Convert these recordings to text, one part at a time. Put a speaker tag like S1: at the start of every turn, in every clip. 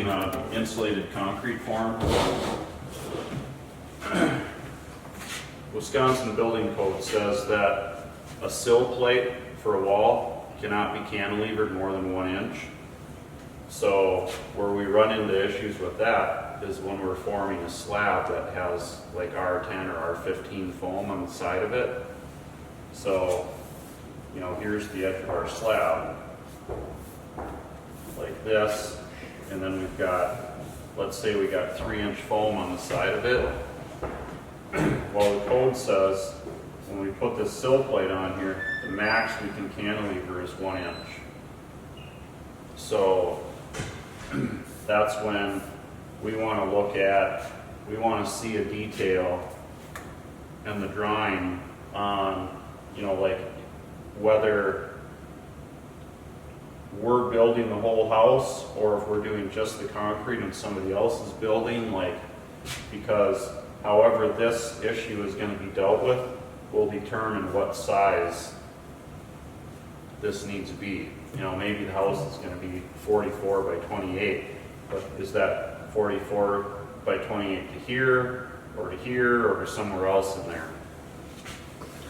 S1: building an insulated concrete form. Wisconsin Building Code says that a sill plate for a wall cannot be cantilevered more than 1 inch. So where we run into issues with that is when we're forming a slab that has like R10 or R15 foam on the side of it. So, you know, here's the edge of our slab, like this, and then we've got, let's say we got 3-inch foam on the side of it. Well, the code says when we put this sill plate on here, the max we can cantilever is 1 inch. So that's when we want to look at, we want to see a detail in the drawing on, you know, like whether we're building the whole house or if we're doing just the concrete and somebody else is building, like, because however this issue is going to be dealt with will determine what size this needs to be. You know, maybe the house is going to be 44 by 28, but is that 44 by 28 to here or somewhere else in there?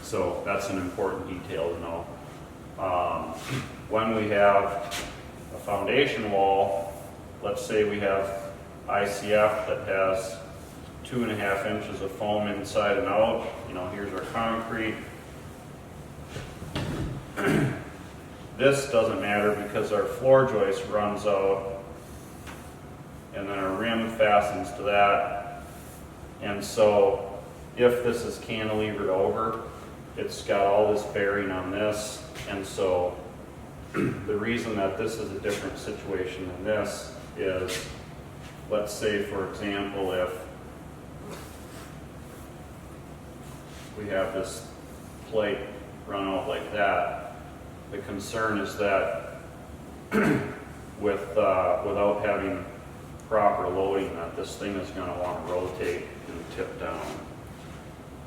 S1: So that's an important detail to know. When we have a foundation wall, let's say we have ICF that has 2.5 inches of foam inside and out. You know, here's our concrete. This doesn't matter because our floor joist runs out and then our rim fastens to that. And so if this is cantilevered over, it's got all this bearing on this. And so the reason that this is a different situation than this is, let's say for example, if we have this plate run out like that, the concern is that without having proper loading, that this thing is going to want to rotate and tip down.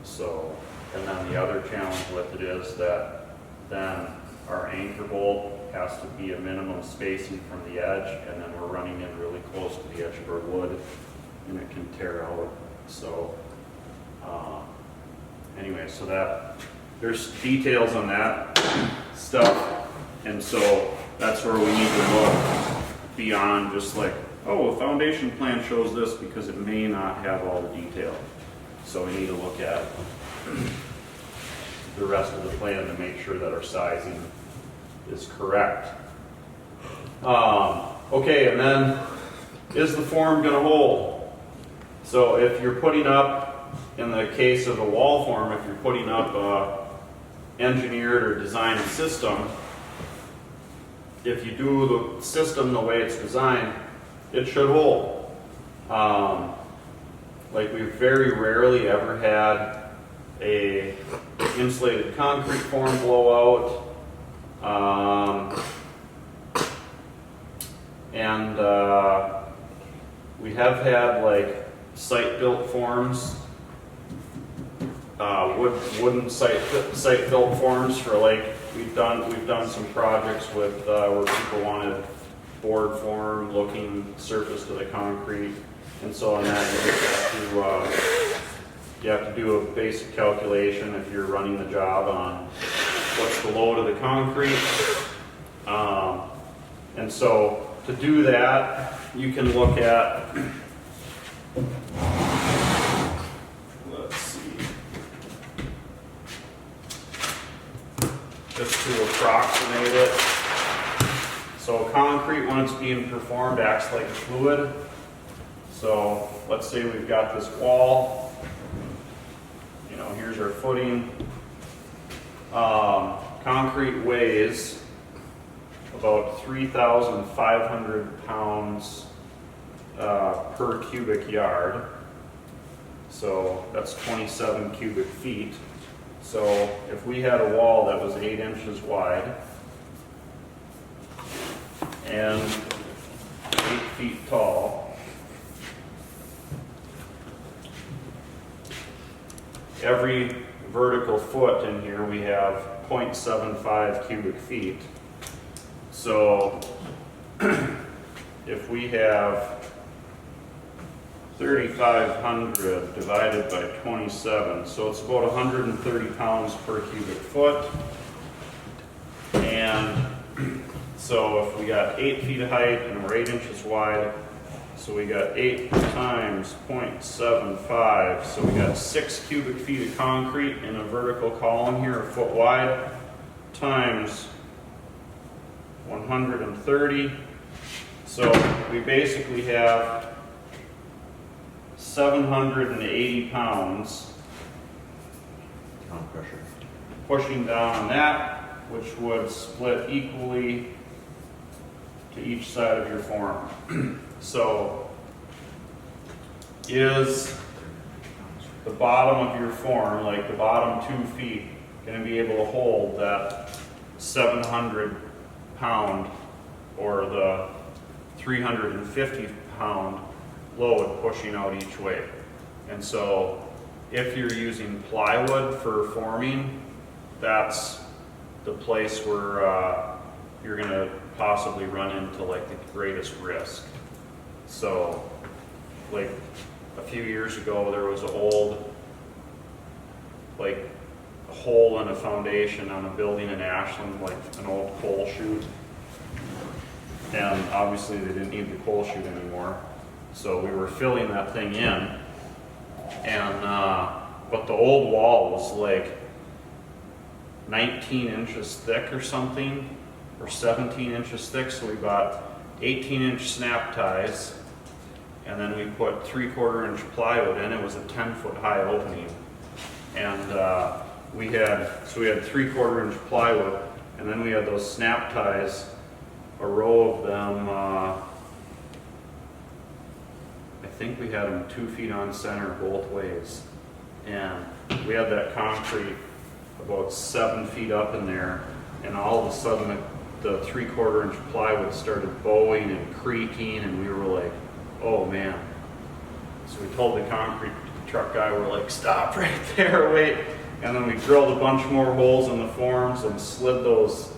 S1: So, and then the other challenge with it is that then our anchor bolt has to be a minimum spacing from the edge, and then we're running in really close to the edge of our wood, and it can tear out. So anyway, so that there's details on that stuff, and so that's where we need to look beyond just like, oh, a foundation plan shows this, because it may not have all the detail. So we need to look at the rest of the plan to make sure that our sizing is correct. Okay, and then is the form going to hold? So if you're putting up, in the case of a wall form, if you're putting up a engineered or designed system, if you do the system the way it's designed, it should hold. Like we've very rarely ever had a insulated concrete form blowout. We have had like site-built forms, wooden site-built forms for like we've done some projects with where people wanted board form looking surface to the concrete, and so on that you have to do a basic calculation if you're running the job on what's the load of the concrete. And so to do that, you can look at, let's see, just to approximate it. So concrete, when it's being performed, acts like a fluid. So let's say we've got this wall. You know, here's our footing. Concrete weighs about 3,500 pounds per cubic yard. So that's 27 cubic feet. So if we had a wall that was 8 inches wide and 8 feet tall, every vertical foot in here we have 0.75 cubic feet. So if we have 3,500 divided by 27, so it's about 130 pounds per cubic foot. And so if we got 8 feet of height and we're 8 inches wide, so we got 8 times 0.75, so we got 6 cubic feet of concrete in a vertical column here, a foot wide, times 130. So we basically have 780 pounds
S2: pressure
S1: pushing down on that, which would split equally to each side of your form. So is the bottom of your form, like the bottom 2 feet, going to be able to hold that 700 pound or the 350 pound load pushing out each way? And so if you're using plywood for forming, that's the place where you're going to possibly run into like the greatest risk. So like a few years ago, there was an old, like a hole in a foundation on a building in Ashland, like an old coal chute. And obviously they didn't need the coal chute anymore. So we were filling that thing in. And, but the old wall was like 19 inches thick or something, or 17 inches thick. So we bought 18-inch snap ties, and then we put 3/4 inch plywood in. It was a 10-foot high opening. And we had 3/4 inch plywood, and then we had those snap ties, a row of them, I think we had them 2 feet on center both ways. And we had that concrete about 7 feet up in there, and all of a sudden the 3/4 inch plywood started bowing and creaking, and we were like, oh man. So we told the concrete truck guy, we're like, stop right there, wait. And then we drilled a bunch more holes in the forms and slid those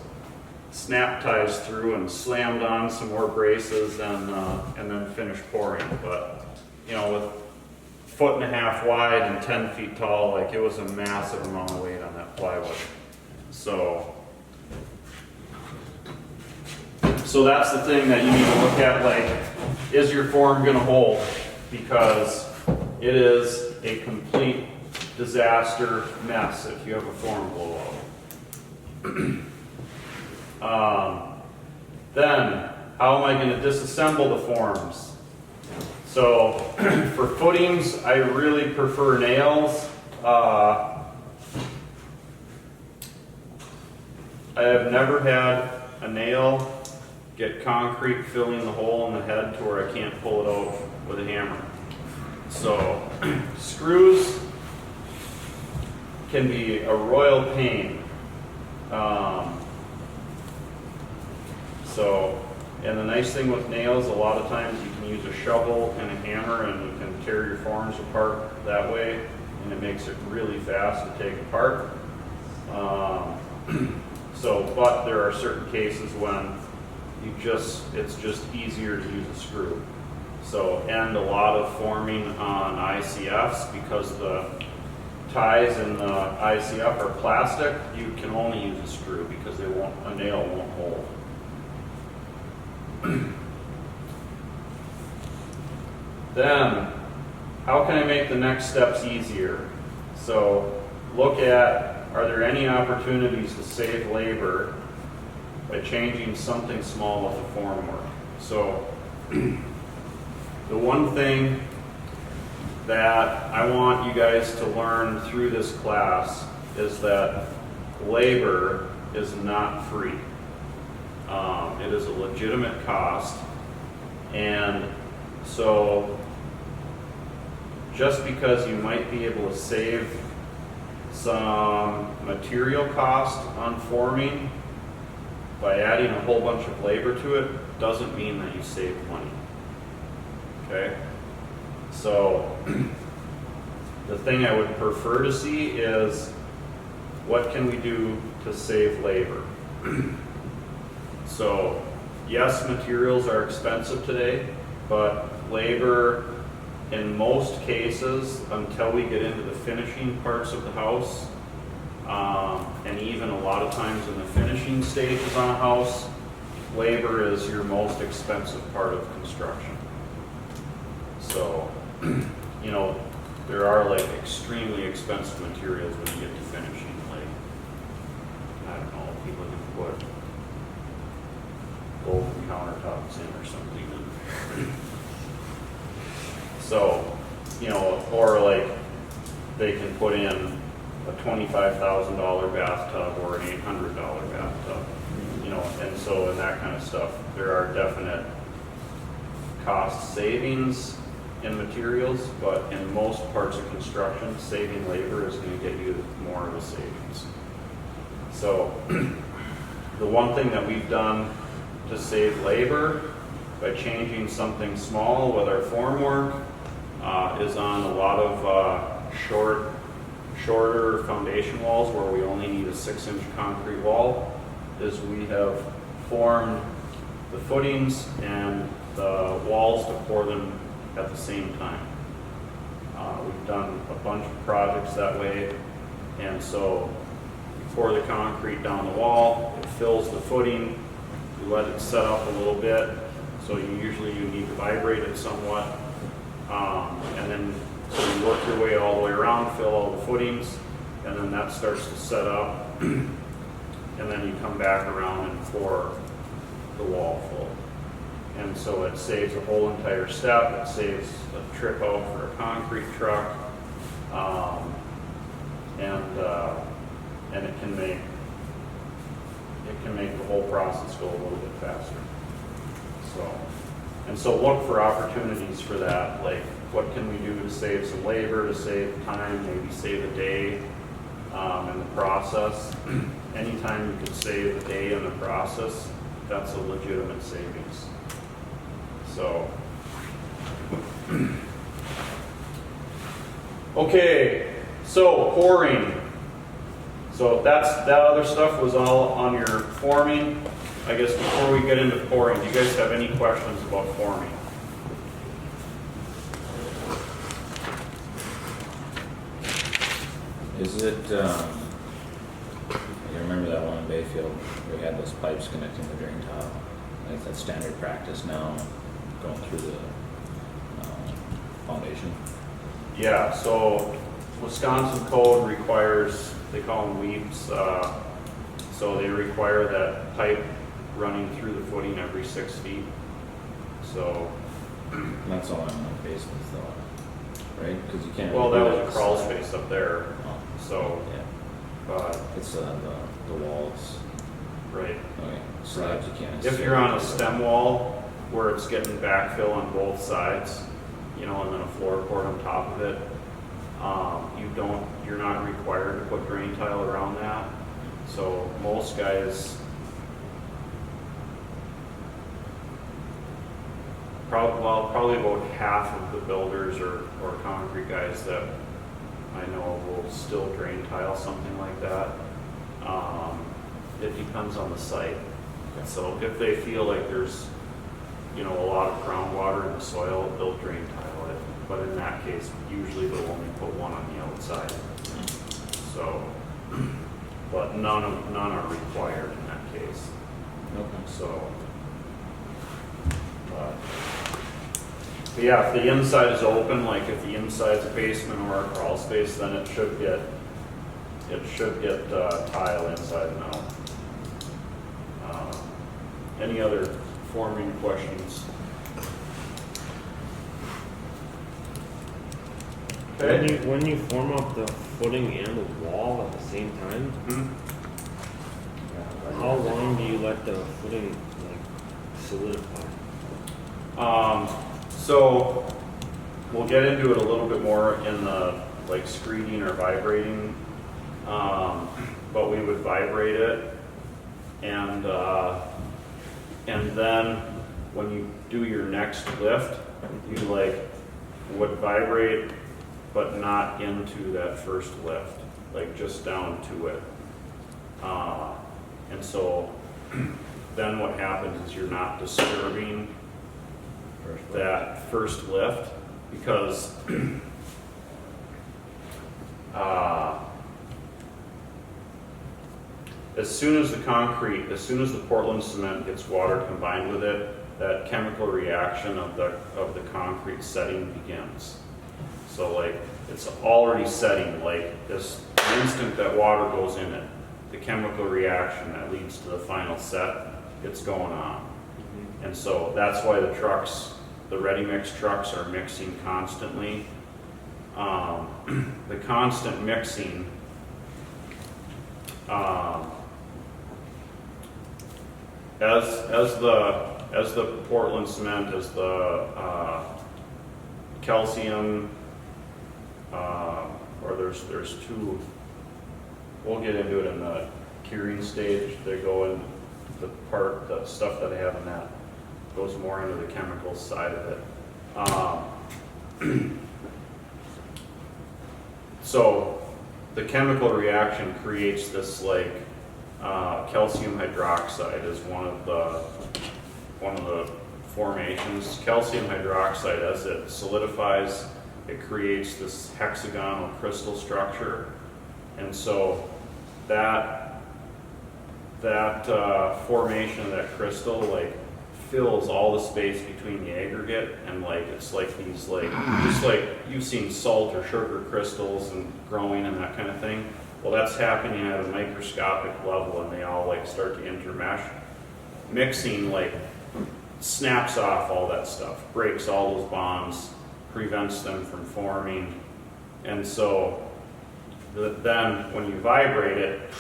S1: snap ties through and slammed on some more braces, and then finished pouring. But you know, with 1.5 feet wide and 10 feet tall, like it was a massive amount of weight on that plywood. So that's the thing that you need to look at, like, is your form going to hold? Because it is a complete disaster mess if you have a form blowout. Then, how am I going to disassemble the forms? So, for footings, I really prefer nails. I have never had a nail get concrete filling the hole in the head to where I can't pull it out with a hammer. So, screws can be a royal pain. And the nice thing with nails, a lot of times you can use a shovel and a hammer and you can tear your forms apart that way, and it makes it really fast to take apart. But there are certain cases when it's just easier to use a screw. So, and a lot of forming on ICFs, because the ties in the ICF are plastic, you can only use a screw because a nail won't hold. Then, how can I make the next steps easier? So, look at, are there any opportunities to save labor by changing something small with the formwork? So, the one thing that I want you guys to learn through this class is that labor is not free. It is a legitimate cost, and so just because you might be able to save some material cost on forming by adding a whole bunch of labor to it doesn't mean that you save money. Okay? So the thing I would prefer to see is, what can we do to save labor? So yes, materials are expensive today, but labor, in most cases, until we get into the finishing parts of the house, and even a lot of times in the finishing stages on a house, labor is your most expensive part of construction. So, you know, there are like extremely expensive materials when you get to finishing, like, I don't know, people can put golden countertops in or something. And so, you know, or like they can put in a $25,000 bathtub or an $800 bathtub, you know, and so in that kind of stuff, there are definite cost savings in materials, but in most parts of construction, saving labor is going to get you more of a savings. So the one thing that we've done to save labor by changing something small with our formwork is on a lot of shorter foundation walls where we only need a 6-inch concrete wall, is we have formed the footings and the walls to pour them at the same time. We've done a bunch of projects that way, and so you pour the concrete down the wall, it fills the footing, you let it set up a little bit, so you need to vibrate it somewhat, and then so you work your way all the way around, fill all the footings, and then that starts to set up, and then you come back around and pour the wall full. And so it saves a whole entire step. It saves a trip out for a concrete truck, and it can make the whole process go a little bit faster. So look for opportunities for that. Like, what can we do to save some labor, to save time, maybe save a day in the process. Anytime you can save a day in the process, that's a legitimate savings. So, okay, so pouring. So that other stuff was all on your forming. I guess before we get into pouring, do you guys have any questions about forming?
S2: Is it, I remember that one in Bayfield, where we had those pipes connecting the drain tile. I think that's standard practice now, going through the foundation.
S1: Yeah, so Wisconsin code requires, they call them weeps, so they require that pipe running through the footing every 6 feet. So
S2: And that's all on basements though, right? Because you can't.
S1: well,
S2: really
S1: that
S2: do
S1: was a crawl space up there.
S2: Oh,
S1: So,
S2: yeah.
S1: but
S2: It's the walls.
S1: right.
S2: Okay, slabs you can't.
S1: If you're on a stem wall where it's getting backfill on both sides, you know, and then a floor cord on top of it, you're not required to put drain tile around that. So most guys, probably about half of the builders or concrete guys that I know will still drain tile something like that. It depends on the site. So if they feel like there's, you know, a lot of groundwater in the soil, they'll drain tile it. But in that case, usually they'll only put one on the outside. So, but none are required in that case.
S2: Okay.
S1: So, but yeah, if the inside is open, like if the inside's a basement or a crawl space, then it should get tile inside and out. Any other forming questions? Okay.
S3: When you form up the footing and the wall at the same time, how long do you let the footing like solidify?
S1: So we'll get into it a little bit more in the like screeding or vibrating, but we would vibrate it, and then when you do your next lift, you like would vibrate, but not into that first lift, like just down to it, and so then what happens is you're not disturbing that first lift, because as soon as the Portland cement gets water combined with it, that chemical reaction of the concrete setting begins. So like, it's already setting, like this instant that water goes in it, the chemical reaction that leads to the final set, it's going on. And so that's why the trucks, the ready mix trucks, are mixing constantly. The constant mixing, as the Portland cement, as the calcium, or there's two. We'll get into it in the curing stage. They go in the stuff that I have in that goes more into the chemical side of it. So the chemical reaction creates this like calcium hydroxide is one of the formations. Calcium hydroxide, as it solidifies, it creates this hexagonal crystal structure, and so that formation of that crystal like fills all the space between the aggregate, and like it's like these like just like you've seen salt or sugar crystals and growing and that kind of thing. Well, that's happening at a microscopic level, and they all like start to intermesh. Mixing like snaps off all that stuff, breaks all those bonds, prevents them from forming, and so then when you vibrate it,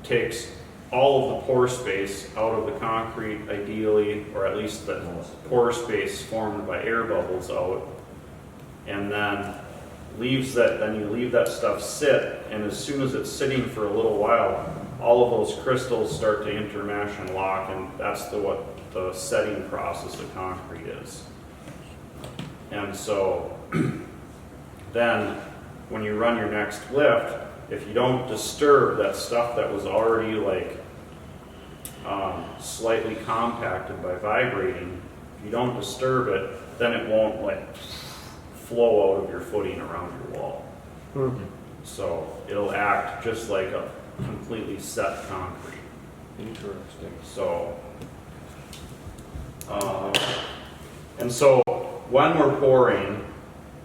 S1: takes all of the pore space out of the concrete, ideally, or at least the pore space formed by air bubbles out, and then leaves that. Then you leave that stuff sit, and as soon as it's sitting for a little while, all of those crystals start to intermesh and lock, and that's what the setting process of concrete is. And so then when you run your next lift, if you don't disturb that stuff that was already like slightly compacted by vibrating, if you don't disturb it, then it won't like flow out of your footing around your wall. So it'll act just like a completely set concrete.
S3: Interesting.
S1: So, and so when we're pouring,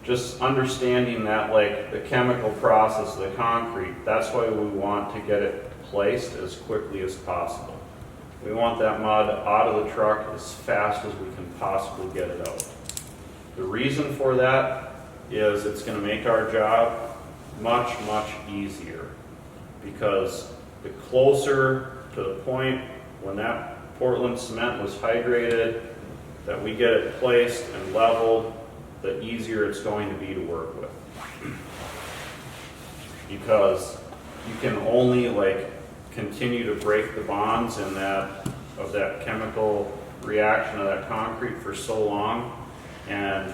S1: just understanding that like the chemical process of the concrete, that's why we want to get it placed as quickly as possible. We want that mud out of the truck as fast as we can possibly get it out. The reason for that is it's going to make our job much, much easier, because the closer to the point when that Portland cement was hydrated, that we get it placed and leveled, the easier it's going to be to work with. Because you can only like continue to break the bonds in of that chemical reaction of that concrete for so long. And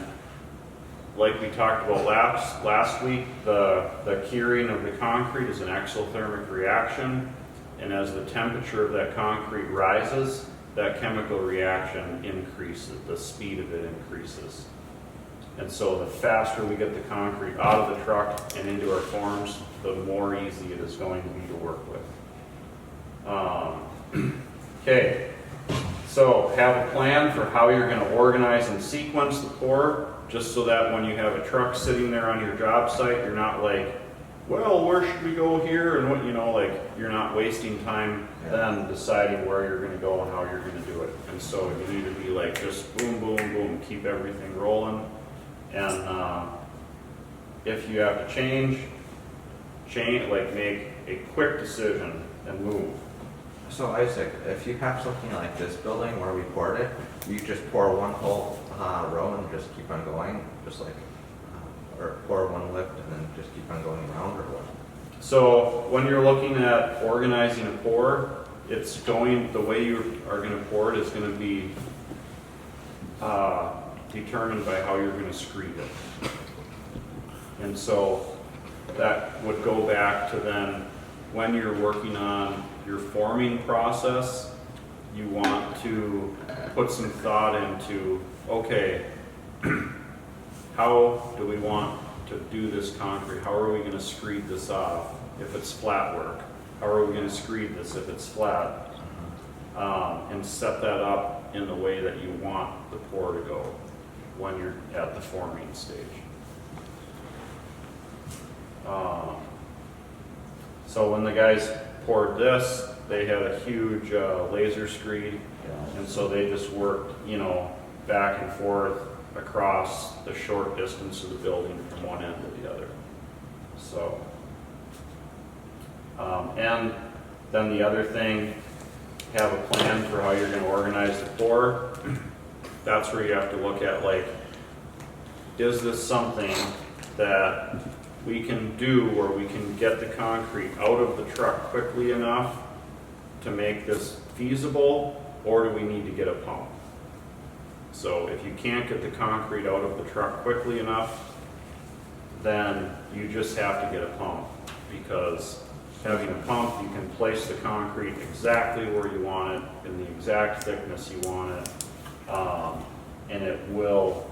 S1: like we talked about last week, the curing of the concrete is an exothermic reaction, and as the temperature of that concrete rises, that chemical reaction increases, the speed of it increases. And so the faster we get the concrete out of the truck and into our forms, the more easy it is going to be to work with. Okay, so have a plan for how you're going to organize and sequence the pour, just so that when you have a truck sitting there on your job site, you're not like, well, where should we go here? And what, like you're not wasting time then deciding where you're going to go and how you're going to do it. And so you need to be like just boom, boom, boom, keep everything rolling. And if you have to change, like make a quick decision and move.
S4: So Isaac, if you have something like this building where we poured it, you just pour one whole row and just keep on going, just like, or pour one lift and then just keep on going around, or what?
S1: So when you're looking at organizing a pour, the way you are going to pour it is going to be determined by how you're going to screed it. And so that would go back to then when you're working on your forming process, you want to put some thought into, okay, how do we want to do this concrete? How are we gonna screed this off if it's flat work? How are we gonna screed this if it's flat? And set that up in the way that you want the pour to go when you're at the forming stage. So when the guys poured this, they had a huge laser screed, and so they just worked, you know, back and forth across the short distance of the building from one end to the other. So, and then the other thing, have a plan for how you're going to organize the pour. That's where you have to look at, like, is this something that we can do where we can get the concrete out of the truck quickly enough to make this feasible, or do we need to get a pump? So if you can't get the concrete out of the truck quickly enough, then you just have to get a pump, because having a pump, you can place the concrete exactly where you want it, in the exact thickness you want it, and it will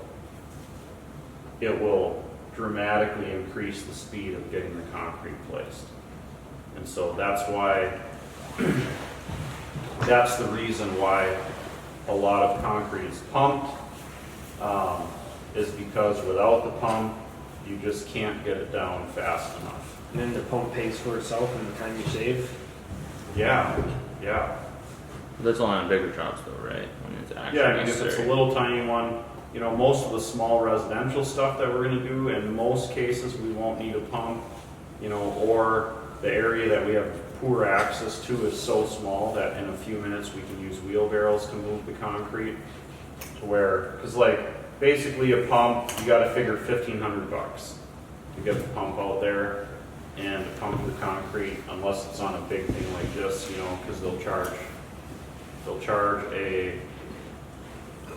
S1: dramatically increase the speed of getting the concrete placed. And so that's why, that's the reason why a lot of concrete is pumped, is because without the pump, you just can't get it down fast enough.
S3: And then the pump pays for itself in the time you save.
S1: Yeah, yeah.
S2: That's only on bigger jobs though, right? When it's actually
S1: Yeah, I mean, if it's a
S2: necessary.
S1: little tiny one, you know, most of the small residential stuff that we're gonna do, in most cases, we won't need a pump, you know, or the area that we have poor access to is so small that in a few minutes, we can use wheelbarrows to move the concrete to where, cause like, basically a pump, you gotta figure $1,500 to get the pump out there and to pump the concrete, unless it's on a big thing like this, you know, cause they'll charge a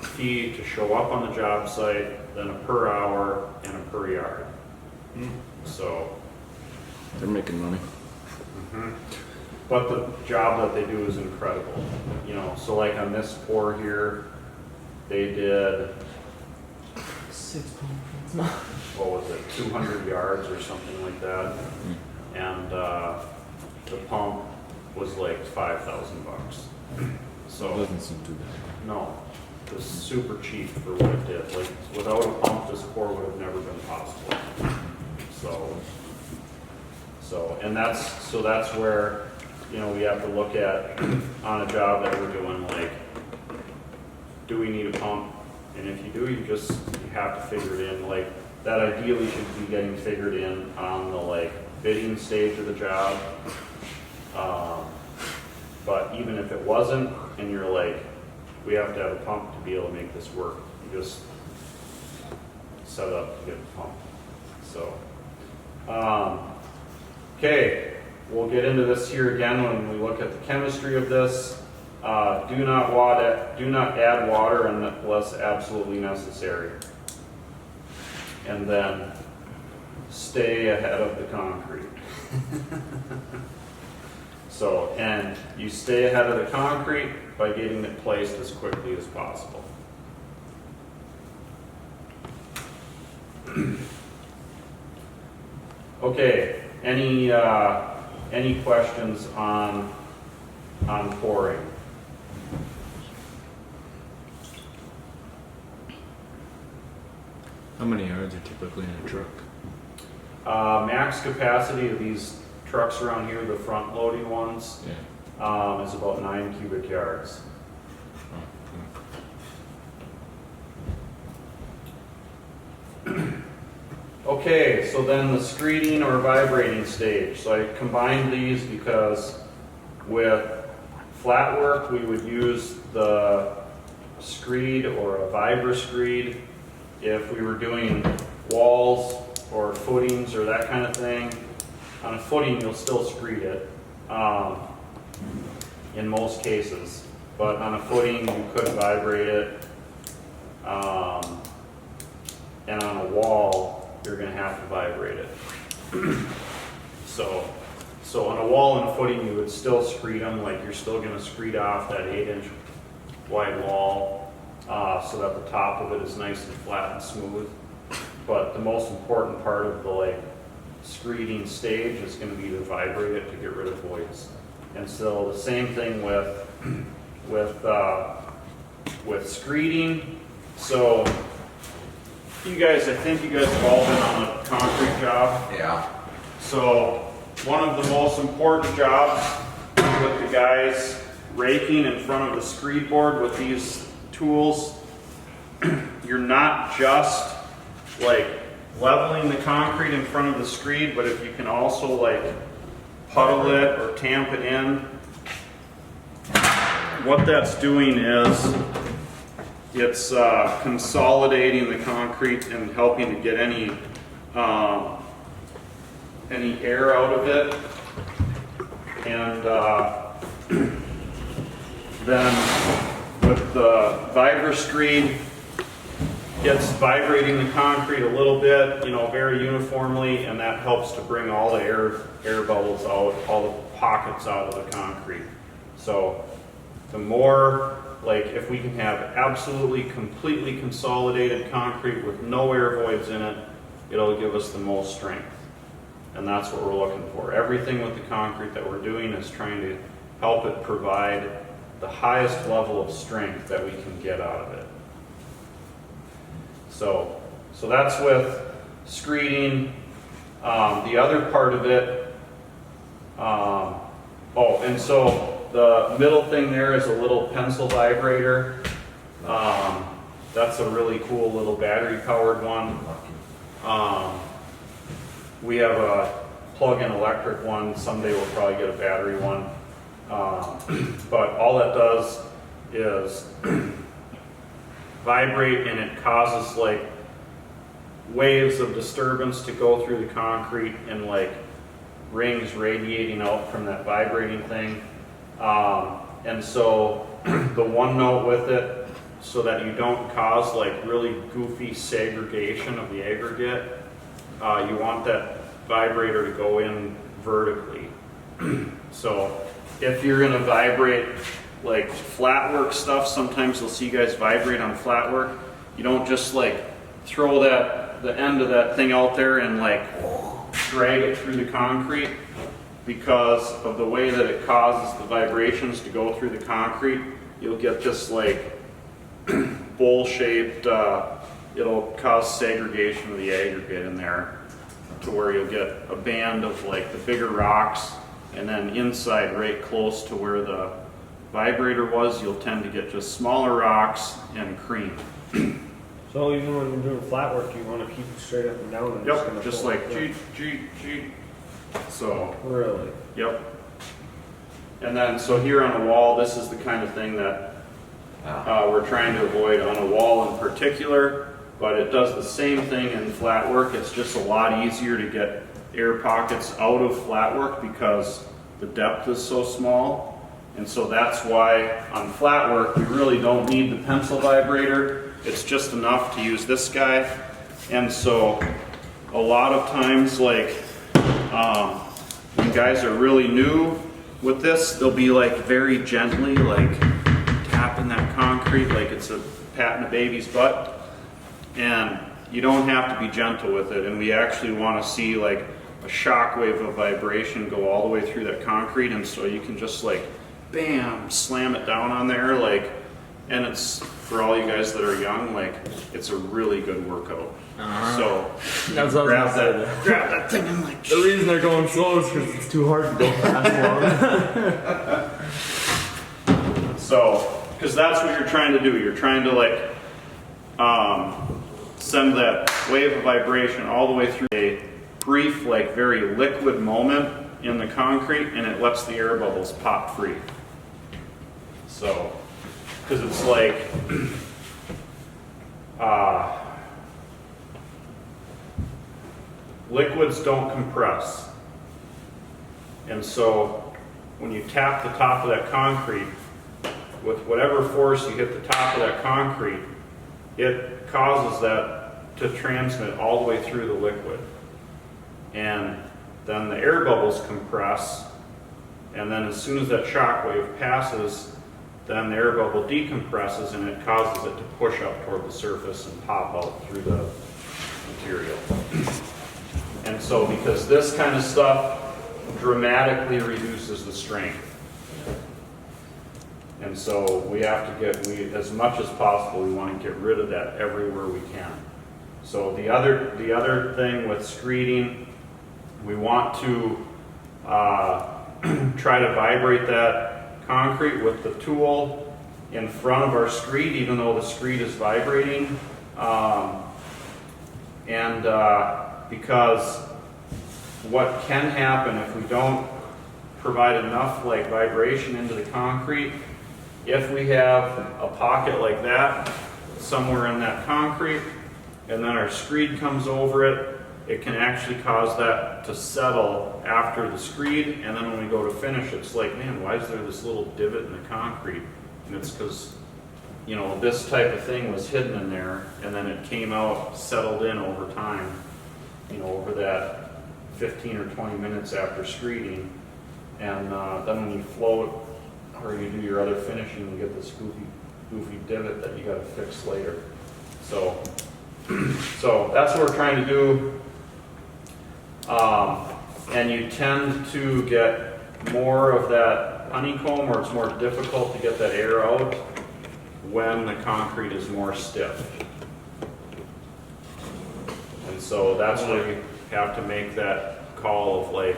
S1: fee to show up on the job site, then a per hour and a per yard. So,
S5: They're making money.
S1: but the job that they do is incredible, you know, so like on this pour here, they did,
S6: 6 pumps.
S1: what was it, 200 yards or something like that, and the pump was like $5,000. So,
S5: Doesn't seem too bad.
S1: no, it was super cheap for what it did. Like, without a pump, this pour would have never been possible. So, and that's where, you know, we have to look at on a job that we're doing, like, do we need a pump? And if you do, you have to figure it in, like, that ideally should be getting figured in on the, like, bidding stage of the job. But even if it wasn't, and you're like, we have to have a pump to be able to make this work, you just set up to get a pump. So, okay, we'll get into this here again when we look at the chemistry of this. Do not add water unless absolutely necessary. And then stay ahead of the concrete. So, and you stay ahead of the concrete by getting it placed as quickly as possible. Okay, any questions on pouring?
S5: How many yards are typically in a truck?
S1: Max capacity of these trucks around here, the front loading ones,
S5: Yeah.
S1: is about 9 cubic yards. Okay, so then the screeding or vibrating stage. So I combined these because with flat work, we would use the screed or a vibra screed. If we were doing walls or footings or that kind of thing, on a footing, you'll still screed it, in most cases. But on a footing, you could vibrate it. And on a wall, you're gonna have to vibrate it. So So on a wall and footing, you would still screed them, like you're still gonna screed off that 8-inch wide wall, so that the top of it is nice and flat and smooth. But the most important part of the like screeding stage is gonna be to vibrate it to get rid of voids. And so the same thing with screeding. So you guys, I think you guys have all been on a concrete job.
S4: Yeah.
S1: So one of the most important jobs with the guys raking in front of the screed board with these tools, you're not just like leveling the concrete in front of the screed, but if you can also like puddle it or tamp it in, what that's doing is it's consolidating the concrete and helping to get any air out of it. And then with the VibraScreed, gets vibrating the concrete a little bit, you know, very uniformly, and that helps to bring all the air bubbles out, all the pockets out of the concrete. So the more, like if we can have absolutely completely consolidated concrete with no air voids in it, it'll give us the most strength. And that's what we're looking for. Everything with the concrete that we're doing is trying to help it provide the highest level of strength that we can get out of it. So that's with screeding. The other part of it, and so the middle thing there is a little pencil vibrator. That's a really cool little battery powered one. We have a plug-in electric one. Someday we'll probably get a battery one. But all it does is vibrate, and it causes like waves of disturbance to go through the concrete and like rings radiating out from that vibrating thing. And so the one note with it, so that you don't cause like really goofy segregation of the aggregate, you want that vibrator to go in vertically. So if you're gonna vibrate like flat work stuff, sometimes you'll see you guys vibrate on flat work. You don't just like throw the end of that thing out there and like drag it through the concrete, because of the way that it causes the vibrations to go through the concrete. You'll get this like bowl-shaped, it'll cause segregation of the aggregate in there, to where you'll get a band of like the bigger rocks, and then inside right close to where the vibrator was, you'll tend to get just smaller rocks and cream.
S3: So even when you're doing flat work, you want to keep it straight up and down. And
S1: Yep, just
S3: pull
S1: like
S3: it.
S1: G. So,
S3: Really?
S1: yep. And then, so here on a wall, this is the kind of thing that we're trying to avoid on a wall in particular, but it does the same thing in flat work. It's just a lot easier to get air pockets out of flat work because the depth is so small. And so that's why on flat work, we really don't need the pencil vibrator. It's just enough to use this guy. And so a lot of times, like when guys are really new with this, they'll be like very gently like tapping that concrete like it's a patting a baby's butt. And you don't have to be gentle with it. And we actually want to see like a shock wave of vibration go all the way through that concrete. And so you can just like, bam, slam it down on there, like, and it's, for all you guys that are young, like, it's a really good workout. So,
S6: That's what I was gonna say.
S1: grab that thing and like,
S6: The reason they're going slow is because it's too hard to go fast.
S1: so, because that's what you're trying to do. You're trying to like, send that wave of vibration all the way through a brief, like very liquid moment in the concrete, and it lets the air bubbles pop free. So, because it's like, liquids don't compress. And so when you tap the top of that concrete, with whatever force you hit the top of that concrete, it causes that to transmit all the way through the liquid. And then the air bubbles compress, and then as soon as that shock wave passes, then the air bubble decompresses and it causes it to push up toward the surface and pop out through the material. And so because this kind of stuff dramatically reduces the strength. And so we have to as much as possible, we want to get rid of that everywhere we can. So the other thing with screeding, we want to try to vibrate that concrete with the tool in front of our screed, even though the screed is vibrating. Because what can happen if we don't provide enough like vibration into the concrete, if we have a pocket like that somewhere in that concrete, and then our screed comes over it, it can actually cause that to settle after the screed, and then when we go to finish, it's like, man, why is there this little divot in the concrete? And it's because, this type of thing was hidden in there, and then it came out, settled in over time, over that 15 or 20 minutes after screeding, and then when you float or you do your other finishing, you get this goofy divot that you got to fix later. So that's what we're trying to do. And you tend to get more of that honeycomb, or it's more difficult to get that air out when the concrete is more stiff. And so that's where you have to make that call of like,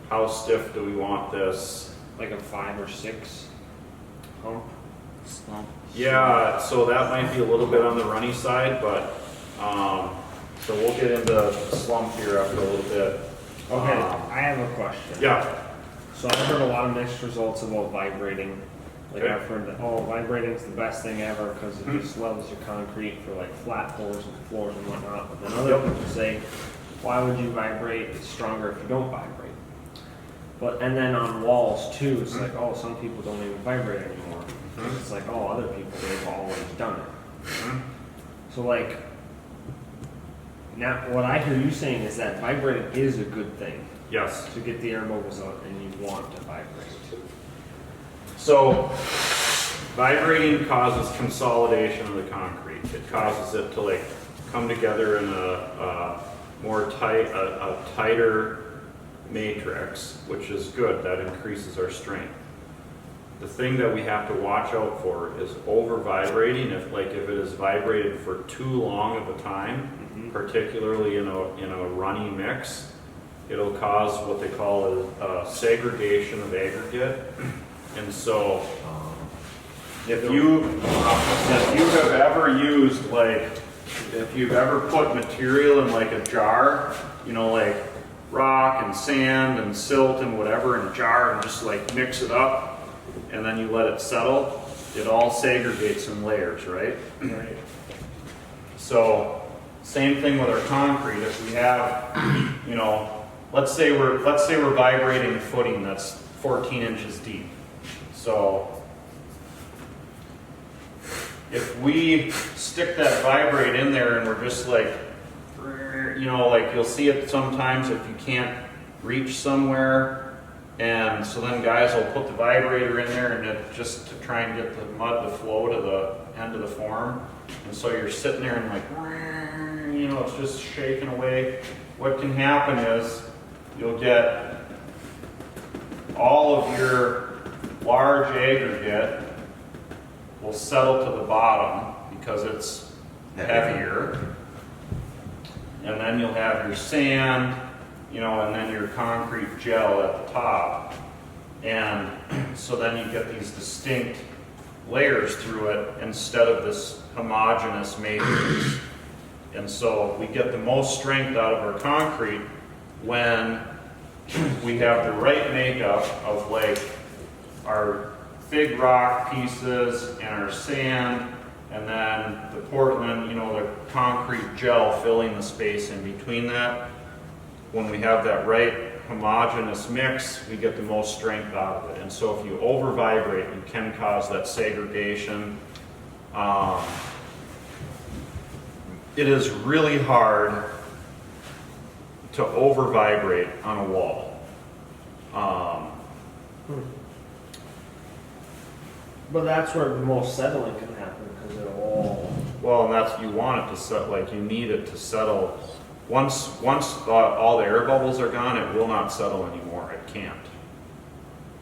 S1: how stiff do we want this?
S3: Like a 5 or 6 hump.
S1: Yeah, so that might be a little bit on the runny side, but so we'll get into slump here after a little bit.
S3: Okay, I have a question.
S1: Yeah.
S3: So I've heard a lot of mixed results about vibrating. Like
S1: Okay.
S3: I've heard that, vibrating is the best thing ever because it just levels your concrete for like flat floors and floors and whatnot. But then other people say, why would you vibrate? It's stronger if you don't vibrate. And then on walls too, it's like, some people don't even vibrate anymore. It's like, other people, they've always done it. So like, now what I hear you saying is that vibrating is a good thing
S1: Yes.
S3: to get the air bubbles out and you want to vibrate.
S1: So vibrating causes consolidation of the concrete. It causes it to like come together in a tighter matrix, which is good. That increases our strength. The thing that we have to watch out for is over vibrating. If it is vibrated for too long of a time, particularly in a runny mix, it'll cause what they call a segregation of aggregate. And so if you have ever used if you've ever put material in like a jar, like rock and sand and silt and whatever in a jar and just like mix it up and then you let it settle, it all segregates in layers, right?
S3: Right.
S1: So same thing with our concrete. If we have, let's say we're vibrating a footing that's 14 inches deep. So if we stick that vibrate in there and we're just like, you'll see it sometimes if you can't reach somewhere, and so then guys will put the vibrator in there and just to try and get the mud to flow to the end of the form, and so you're sitting there and like, it's just shaking away. What can happen is you'll get all of your large aggregate will settle to the bottom because it's heavier. And then you'll have your sand, and then your concrete gel at the top. And so then you get these distinct layers through it instead of this homogeneous matrix. And so we get the most strength out of our concrete when we have the right makeup of like our big rock pieces and our sand, and then the Portland, the concrete gel filling the space in between that. When we have that right homogeneous mix, we get the most strength out of it. And so if you over vibrate, you can cause that segregation. It is really hard to over vibrate on a wall.
S3: But that's where the most settling can happen, because it'll all,
S1: Well, and that's, you want it to set, like, you need it to settle. Once all the air bubbles are gone, it will not settle anymore, it can't.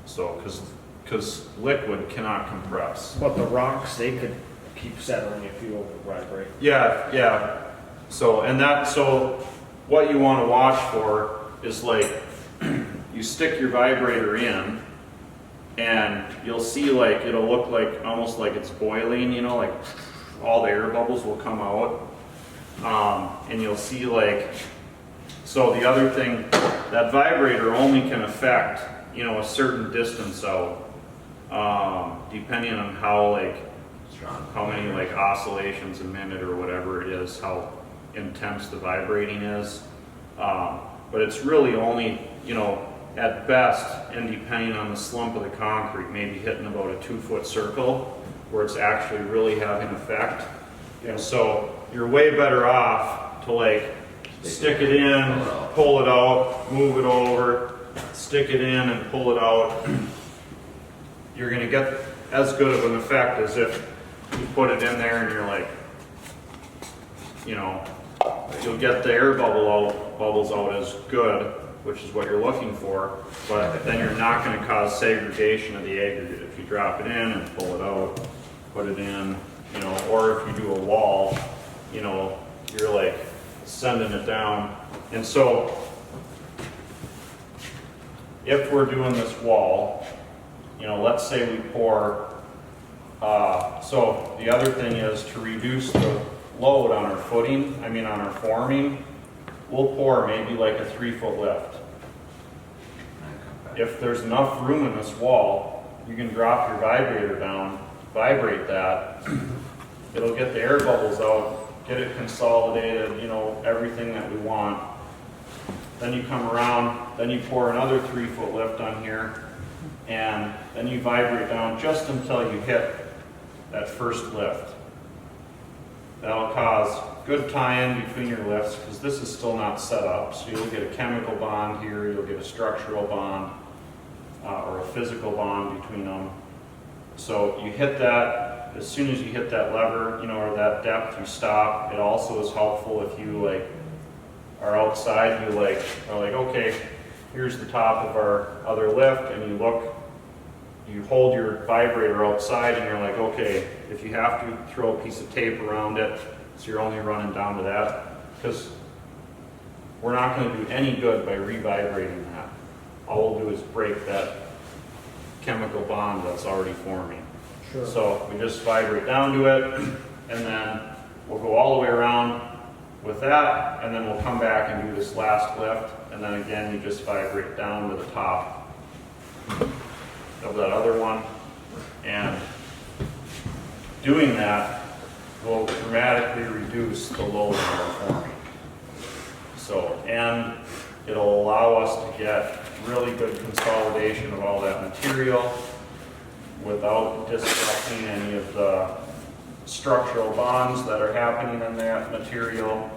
S1: So, because liquid cannot compress.
S3: but the rocks, they could keep settling if you over vibrate.
S1: Yeah. So, so what you want to watch for is like, you stick your vibrator in and you'll see like, it'll look like, almost like it's boiling, you know, like all the air bubbles will come out. And you'll see like, so the other thing, that vibrator only can affect, you know, a certain distance out, depending on how like,
S4: Strong.
S1: how many like oscillations a minute or whatever it is, how intense the vibrating is. But it's really only, you know, at best, and depending on the slump of the concrete, maybe hitting about a 2-foot circle where it's actually really having effect. And so you're way better off to like stick it in, pull it out, move it over, stick it in and pull it out. You're gonna get as good of an effect as if you put it in there and you're like, you know, you'll get the air bubbles out as good, which is what you're looking for, but then you're not gonna cause segregation of the aggregate. If you drop it in and pull it out, put it in, you know, or if you do a wall, you know, you're like sending it down. And so, if we're doing this wall, you know, let's say we pour, so the other thing is to reduce the load on our footing, on our forming, we'll pour maybe like a 3-foot lift. If there's enough room in this wall, you can drop your vibrator down, vibrate that, it'll get the air bubbles out, get it consolidated, you know, everything that we want. Then you come around, then you pour another 3-foot lift on here, and then you vibrate down just until you hit that first lift. That'll cause good tie-in between your lifts, because this is still not set up, so you'll get a chemical bond here, you'll get a structural bond, or a physical bond between them. So you hit that, as soon as you hit that lever, you know, or that depth, you stop. It also is helpful if you like are outside, you like are like, okay, here's the top of our other lift, and you look, you hold your vibrator outside, and you're like, okay, if you have to, throw a piece of tape around it, so you're only running down to that, because we're not going to do any good by revibrating that. All we'll do is break that chemical bond that's already forming.
S3: Sure.
S1: So we just vibrate down to it, and then we'll go all the way around with that, and then we'll come back and do this last lift, and then again you just vibrate down to the top of that other one. And doing that will dramatically reduce the load in our forming. So, and it'll allow us to get really good consolidation of all that material without disrupting any of the structural bonds that are happening in that material.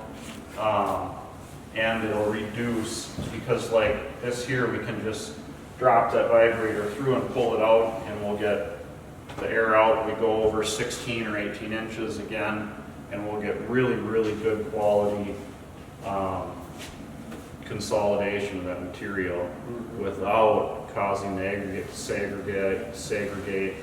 S1: And it'll reduce, because like this here, we can just drop that vibrator through and pull it out, and we'll get the air out. We go over 16 or 18 inches again, and we'll get really, really good quality consolidation of that material without causing the aggregate to segregate,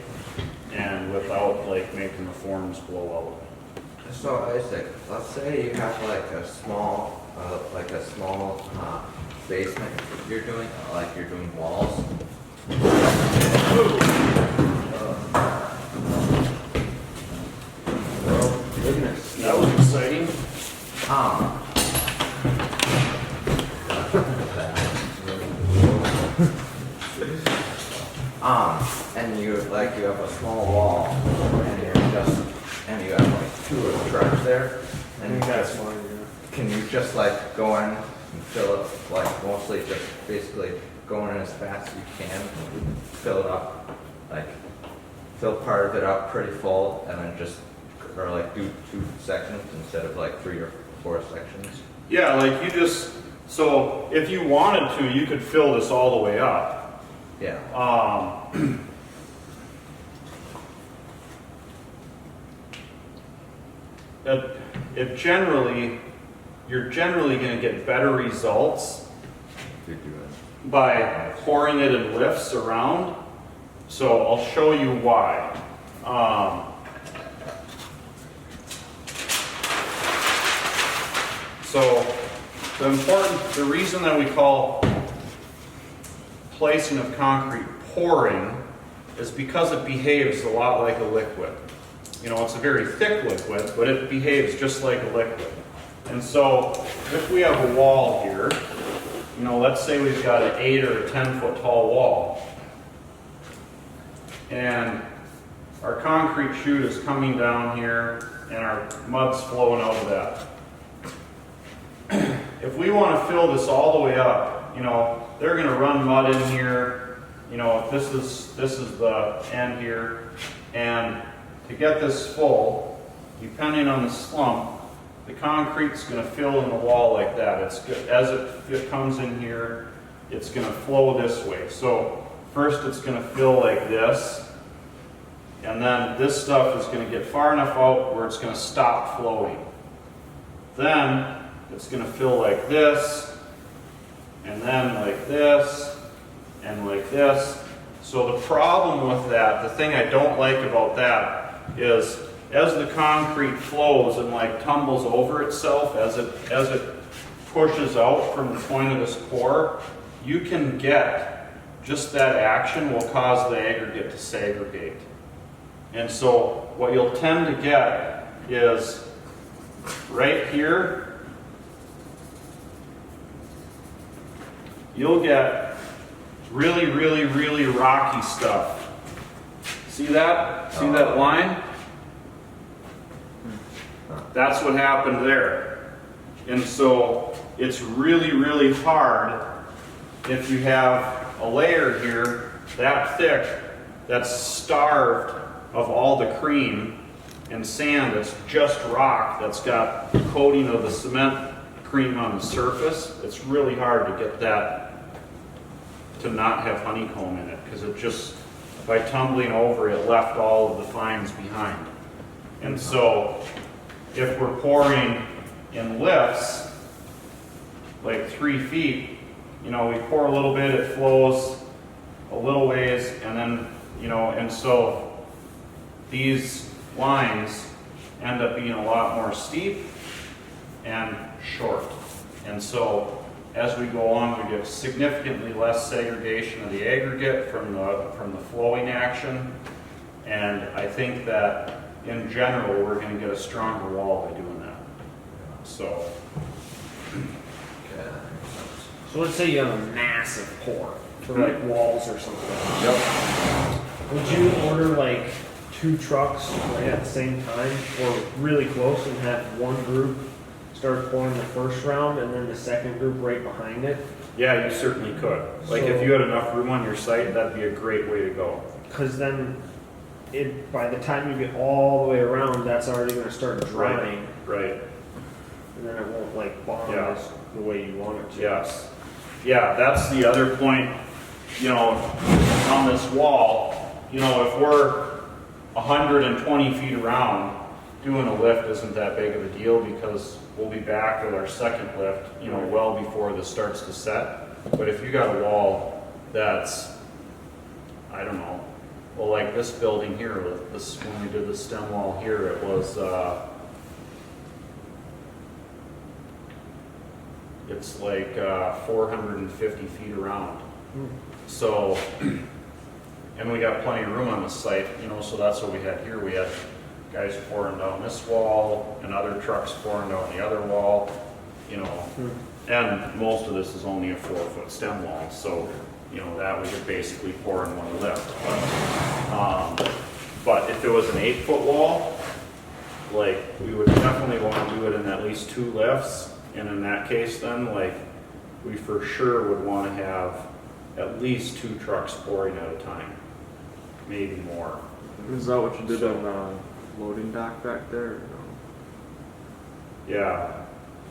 S1: and without like making the forms blow out.
S4: So Isaac, let's say you have like a small basement. You're doing walls.
S3: Goodness.
S1: That was exciting.
S4: And you have a small wall, and you have like 2 of the trucks there,
S3: I
S4: and
S3: think that's fine, yeah.
S4: can you just like go in and fill it, like mostly just basically go in as fast as you can, fill it up, like fill part of it up pretty full, and then just, or like do 2 sections instead of like 3 or 4 sections?
S1: Yeah, like you just, So if you wanted to, you could fill this all the way up.
S4: Yeah.
S1: It generally, you're generally going to get better results
S5: If you do it.
S1: by pouring it in lifts around. So I'll show you why. So the reason that we call placing of concrete pouring is because it behaves a lot like a liquid. You know, it's a very thick liquid, but it behaves just like a liquid. And so if we have a wall here, you know, let's say we've got an 8 or a 10 foot tall wall, and our concrete chute is coming down here and our mud's flowing out of that. If we want to fill this all the way up, you know, they're going to run mud in here, you know, this is the end here, and to get this full, depending on the slump, the concrete's going to fill in the wall like that. It's good. As it comes in here, it's going to flow this way. So first it's going to fill like this, and then this stuff is going to get far enough out where it's going to stop flowing. Then it's going to fill like this, and then like this, and like this. So the problem with that, the thing I don't like about that, is as the concrete flows and like tumbles over itself as it pushes out from the point of this pour, you can get just that action will cause the aggregate to segregate. And so what you'll tend to get is right here, you'll get really, really, really rocky stuff. See that? See that line? That's what happened there. And so it's really, really hard if you have a layer here that thick that's starved of all the cream and sand that's just rock that's got the coating of the cement cream on the surface. It's really hard to get that to not have honeycomb in it, because it just, by tumbling over, it left all of the fines behind. And so if we're pouring in lifts, like 3 feet, you know, we pour a little bit, it flows a little ways, and then, you know, and so these lines end up being a lot more steep and short. And so as we go on, we get significantly less segregation of the aggregate from the flowing action. And I think that in general, we're going to get a stronger wall by doing that. So,
S4: Okay, that makes sense.
S3: So let's say you have a massive pour for like walls or something.
S1: yep.
S3: Would you order like 2 trucks right at the same time, or really close, and have one group start pouring the first round and then the second group right behind it?
S1: Yeah, you certainly could. Like if you had enough room on your site, that'd be a great way to go.
S3: Because then, by the time you get all the way around, that's already going to start drying,
S1: Right.
S3: and then it won't like bond
S1: Yeah.
S3: as the way you want it to.
S1: Yes. Yeah, that's the other point, you know, on this wall. You know, if we're 120 feet around, doing a lift isn't that big of a deal, because we'll be back with our second lift, you know, well before this starts to set. But if you got a wall that's, I don't know, well, like this building here, this, when we did the stem wall here, it was, it's like 450 feet around. So, and we got plenty of room on the site, you know, so that's what we had here. We had guys pouring down this wall and other trucks pouring down the other wall, you know. And most of this is only a 4-foot stem wall, so, you know, that we could basically pour in one lift. But if it was an 8-foot wall, like, we would definitely want to do it in at least 2 lifts. And in that case then, like, we for sure would want to have at least 2 trucks pouring at a time, maybe more.
S6: Is that what you did on the loading dock back there? Or no?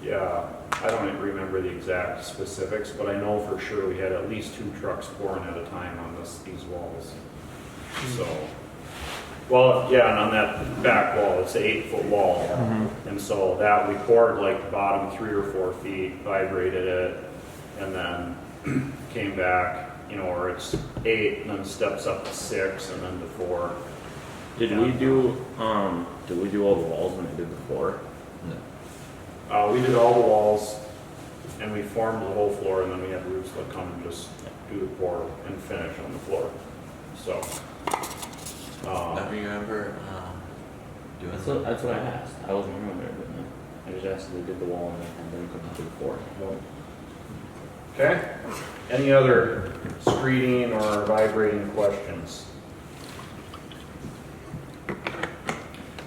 S1: Yeah. I don't remember the exact specifics, but I know for sure we had at least 2 trucks pouring at a time on these walls. So, well, yeah, and on that back wall, it's an 8-foot wall. And so that we poured like the bottom 3 or 4 feet, vibrated it, and then came back, you know, or it's 8, and then steps up to 6, and then to 4.
S6: Did we do all the walls when we did the floor?
S1: We did all the walls, and we formed the whole floor, and then we had roofs that come and just do the pour and finish on the floor. So,
S4: Now, do you remember doing
S2: That's what I asked. I wasn't here when they were doing that. I just asked if they did the wall and then couldn't do the floor.
S1: okay. Any other screeding or vibrating questions?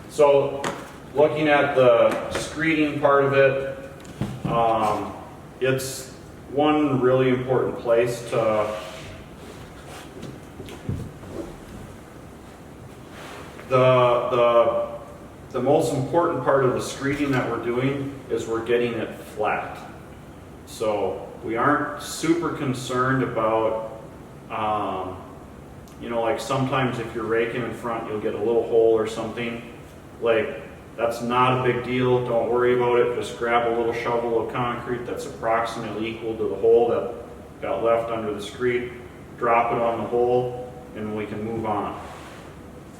S1: So, looking at the screeding part of it, it's one really important place to the most important part of the screeding that we're doing is we're getting it flat. So we aren't super concerned about, you know, like sometimes if you're raking in front, you'll get a little hole or something. Like, that's not a big deal. Don't worry about it. Just grab a little shovel of concrete that's approximately equal to the hole that got left under the screed, drop it on the hole, and we can move on.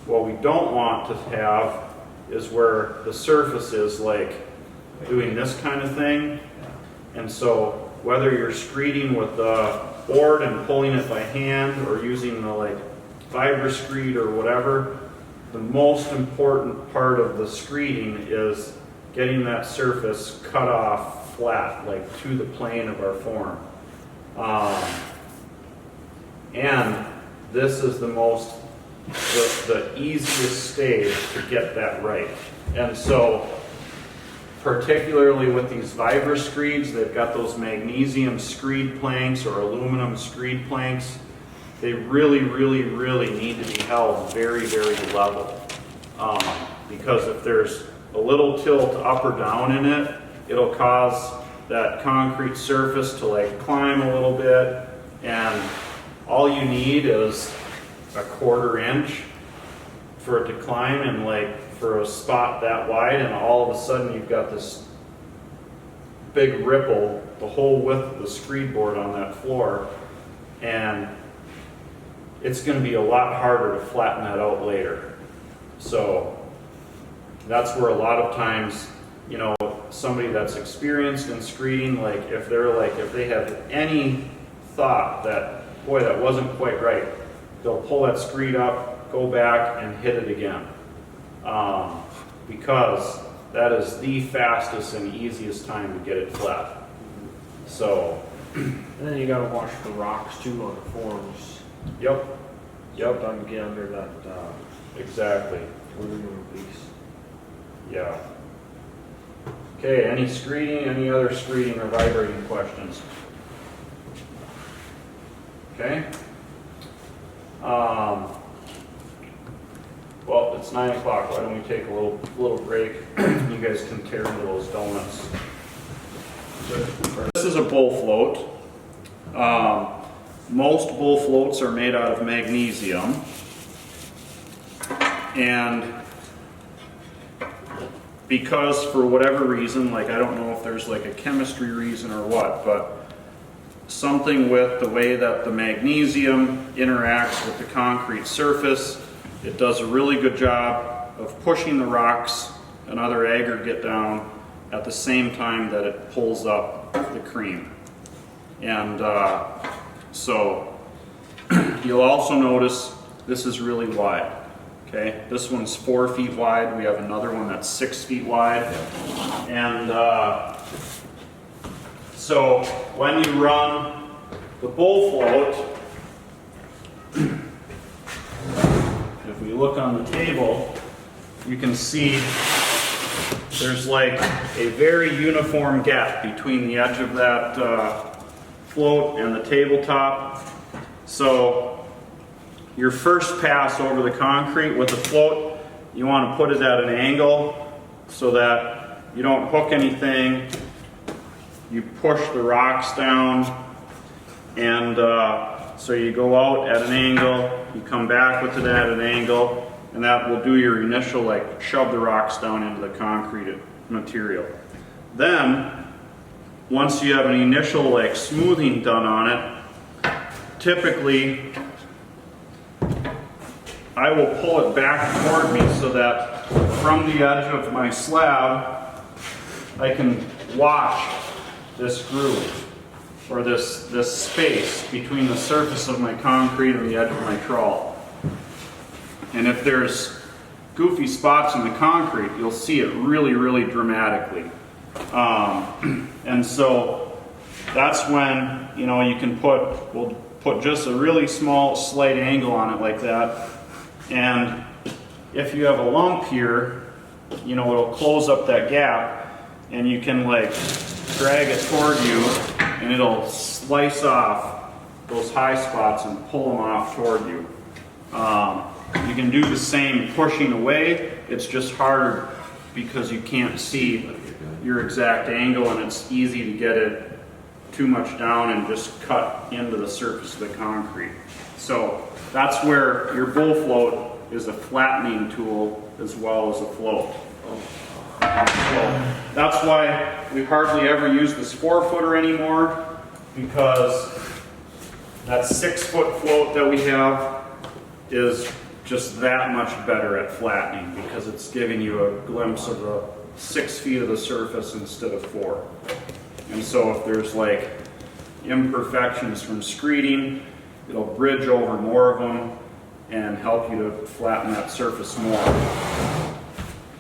S1: What we don't want to have is where the surface is like doing this kind of thing. And so whether you're screeding with the board and pulling it by hand or using the like vibra screed or whatever, the most important part of the screeding is getting that surface cut off flat, like to the plane of our form. And this is the easiest stage to get that right. And so, particularly with these vibra screeds, they've got those magnesium screed planks or aluminum screed planks. They really, really, really need to be held very, very level. Because if there's a little tilt up or down in it, it'll cause that concrete surface to like climb a little bit, and all you need is a 1/4 inch for it to climb, and like for a spot that wide, and all of a sudden you've got this big ripple the whole width of the screed board on that floor, and it's going to be a lot harder to flatten that out later. So that's where a lot of times, you know, somebody that's experienced in screeding, like if they have any thought that, boy, that wasn't quite right, they'll pull that screed up, go back and hit it again. Because that is the fastest and easiest time to get it flat. So,
S3: And then you gotta watch for rocks too on the forms.
S1: yep,
S3: Sometimes you get under that
S1: exactly.
S3: aluminum piece.
S1: Yeah. Okay, any other screeding or vibrating questions? Okay. Well, it's 9 o'clock. Why don't we take a little break? You guys can tear into those donuts. This is a bull float. Most bull floats are made out of magnesium, and because for whatever reason, like I don't know if there's like a chemistry reason or what, but something with the way that the magnesium interacts with the concrete surface, it does a really good job of pushing the rocks and other aggregate down at the same time that it pulls up the cream. And so you'll also notice this is really wide. Okay, this one's 4 feet wide. We have another one that's 6 feet wide. And so when you run the bull float, if we look on the table, you can see there's like a very uniform gap between the edge of that float and the tabletop. So your first pass over the concrete with the float, you want to put it at an angle so that you don't hook anything you push the rocks down, and so you go out at an angle, you come back with it at an angle, and that will do your initial, like, shove the rocks down into the concrete material. Then, once you have an initial, like, smoothing done on it, typically I will pull it back toward me so that from the edge of my slab I can watch this groove, or this space between the surface of my concrete and the edge of my trawl. And if there's goofy spots in the concrete, you'll see it really, really dramatically. And so that's when, you know, you can we'll put just a really small slight angle on it like that. And if you have a lump here, you know, it'll close up that gap, and you can, like, drag it toward you, and it'll slice off those high spots and pull them off toward you. You can do the same pushing away. It's just harder because you can't see your exact angle, and it's easy to get it too much down and just cut into the surface of the concrete. So that's where your bull float is a flattening tool as well as a float. So that's why we hardly ever use this 4-footer anymore, because that 6-foot float that we have is just that much better at flattening, because it's giving you a glimpse of the 6 feet of the surface instead of 4. And so if there's, like, imperfections from screeding, it'll bridge over more of them and help you to flatten that surface more.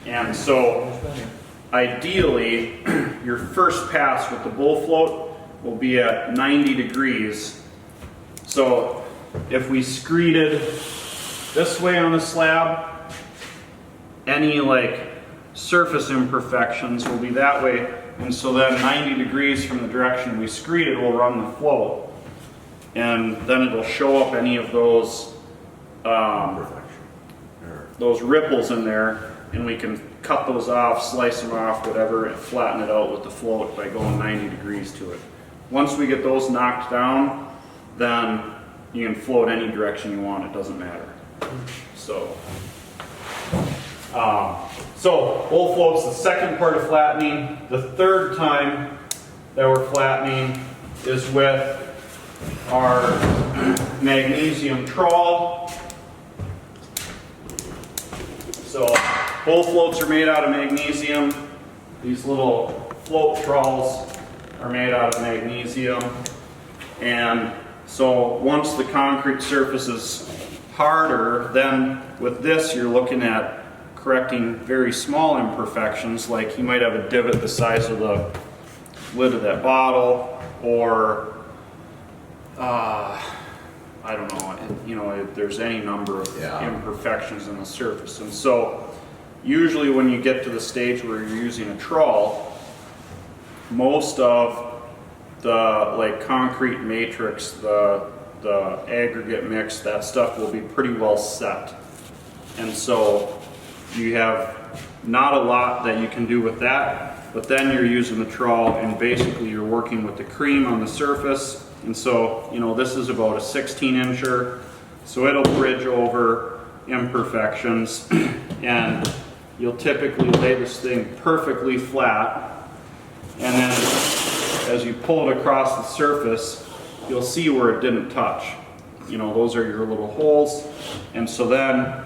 S1: And so ideally, your first pass with the bull float will be at 90 degrees. So if we screeded this way on the slab, any, like, surface imperfections will be that way, and so then 90 degrees from the direction we screeded will run the float, and then it'll show up any of those ripples in there, and we can cut those off, slice them off, whatever, and flatten it out with the float by going 90 degrees to it. Once we get those knocked down, then you can float any direction you want, it doesn't matter. So bull float's the second part of flattening. The third time that we're flattening is with our magnesium trawl. So bull floats are made out of magnesium. These little float trawls are made out of magnesium. And so once the concrete surface is harder, then with this you're looking at correcting very small imperfections, like you might have a divot the size of the lid of that bottle, or I don't know, you know, if there's any number of imperfections in the surface. And so usually when you get to the stage where you're using a trawl, most of the, like, concrete matrix, the aggregate mix, that stuff will be pretty well set. And so you have not a lot that you can do with that, but then you're using the trawl and basically you're working with the cream on the surface. And so, you know, this is about a 16-incher, so it'll bridge over imperfections, and you'll typically lay this thing perfectly flat, and then as you pull it across the surface, you'll see where it didn't touch. You know, those are your little holes, and so then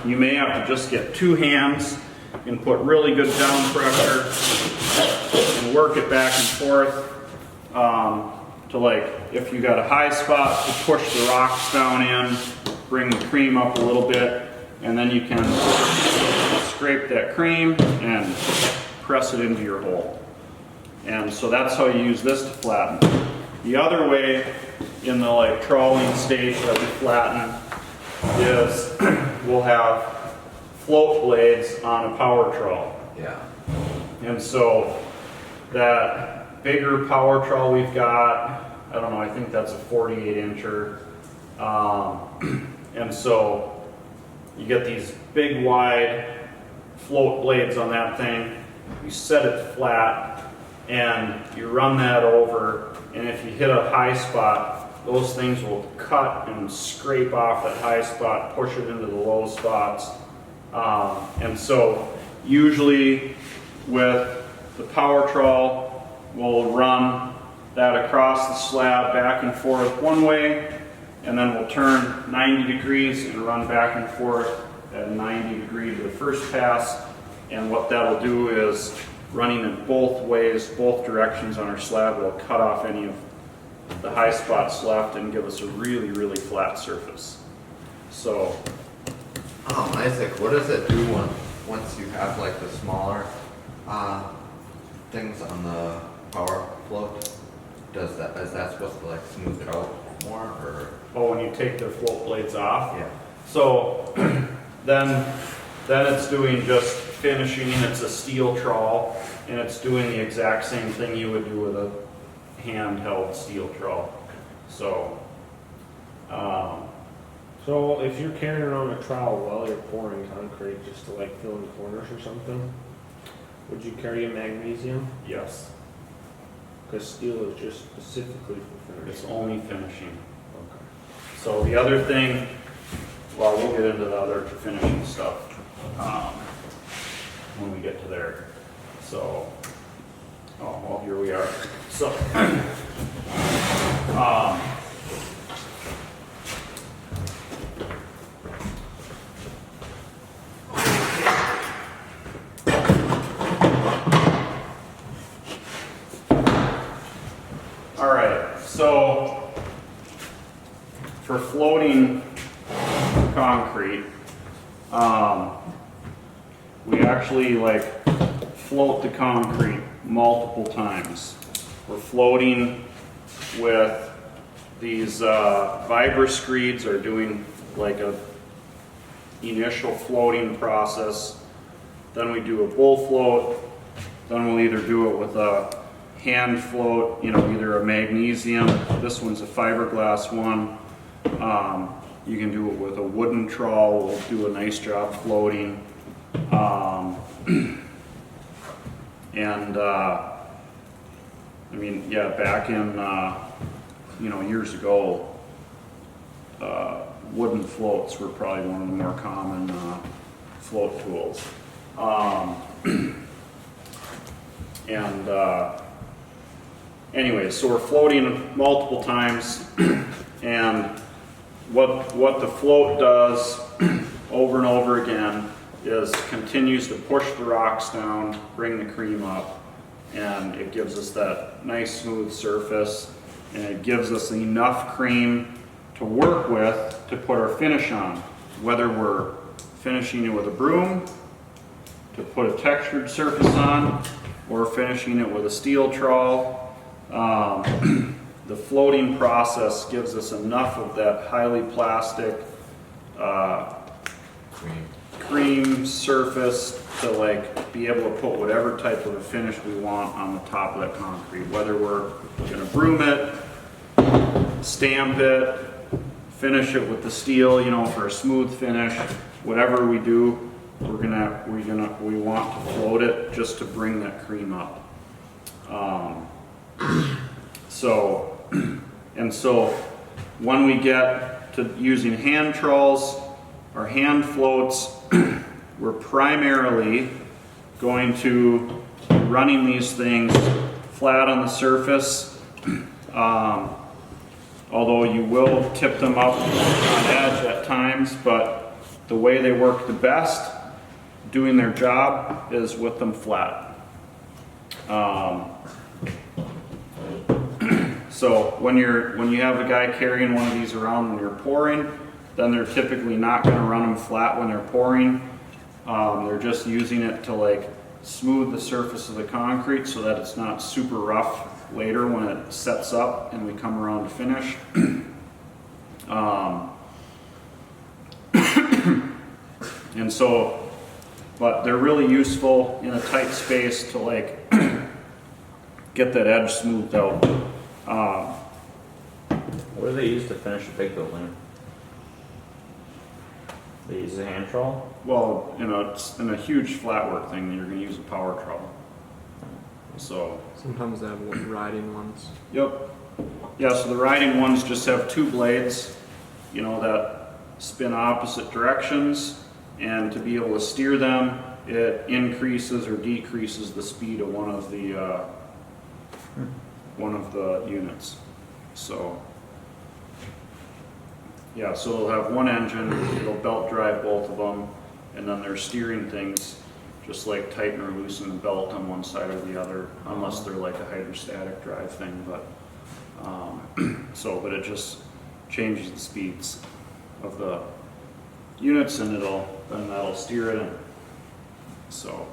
S1: you may have to just get 2 hands and put really good down pressure and work it back and forth to, like, if you got a high spot, to push the rocks down in, bring the cream up a little bit, and then you can scrape that cream and press it into your hole. And so that's how you use this to flatten. The other way in the, like, trawling stage that we flatten is we'll have float blades on a power trawl.
S4: Yeah.
S1: And so that bigger power trawl we've got, I don't know, I think that's a 48-incher. And so you get these big wide float blades on that thing, you set it flat, and you run that over, and if you hit a high spot, those things will cut and scrape off that high spot, push it into the low spots. And so usually with the power trawl, we'll run that across the slab back and forth one way, and then we'll turn 90 degrees and run back and forth at 90 degree to the first pass. And what that'll do is running it both ways, both directions on our slab will cut off any of the high spots left and give us a really, really flat surface. So,
S4: Isaac, what does it do once you have like the smaller things on the power float? Is that supposed to like smooth it out more, or?
S1: oh, when you take the float blades off?
S4: Yeah.
S1: So then it's doing just finishing. It's a steel trawl, and it's doing the exact same thing you would do with a handheld steel trawl. So,
S3: So if you're carrying around a trowel while you're pouring concrete just to like fill in corners or something, would you carry a magnesium?
S1: yes,
S3: Because steel is just specifically for
S1: it's
S3: finishing.
S1: only finishing.
S3: Okay.
S1: So the other thing, well, we'll get into the other finishing stuff when we get to there. So, oh, well, here we are. So, all right, so for floating concrete, we actually like float the concrete multiple times. We're floating with these Vibrascreeds are doing like a initial floating process. Then we do a bull float. Then we'll either do it with a hand float, you know, either a magnesium. This one's a fiberglass one. You can do it with a wooden trawl. We'll do a nice job floating. I mean, yeah, back in, you know, years ago, wooden floats were probably one of the more common float tools. Anyway, so we're floating multiple times, and what the float does over and over again is continues to push the rocks down, bring the cream up, and it gives us that nice smooth surface, and it gives us enough cream to work with to put our finish on, whether we're finishing it with a broom to put a textured surface on, or finishing it with a steel trawl. The floating process gives us enough of that highly plastic cream surface to like be able to put whatever type of a finish we want on the top of that concrete, whether we're gonna broom it, stamp it, finish it with the steel, you know, for a smooth finish. Whatever we do, we want to float it just to bring that cream up. So when we get to using hand trawls or hand floats, we're primarily going to be running these things flat on the surface, although you will tip them up on edge at times, but the way they work the best doing their job is with them flat. So when you have a guy carrying one of these around when you're pouring, then they're typically not going to run them flat when they're pouring. They're just using it to like smooth the surface of the concrete so that it's not super rough later when it sets up and we come around to finish. And so, but they're really useful in a tight space to like get that edge smoothed out.
S6: What do they use to finish a big building? They use a hand trowel?
S1: Well, in a huge flat work thing, you're going to use a power trowel. So,
S7: Sometimes they have riding ones.
S1: yep. Yeah, so the riding ones just have two blades, you know, that spin opposite directions. And to be able to steer them, it increases or decreases the speed of one of the units. So, yeah, so they'll have one engine, it'll belt drive both of them, and then their steering things just like tighten or loosen the belt on one side or the other, unless they're like a hydrostatic drive thing, but, but it just changes the speeds of the units, and then that'll steer it in. So,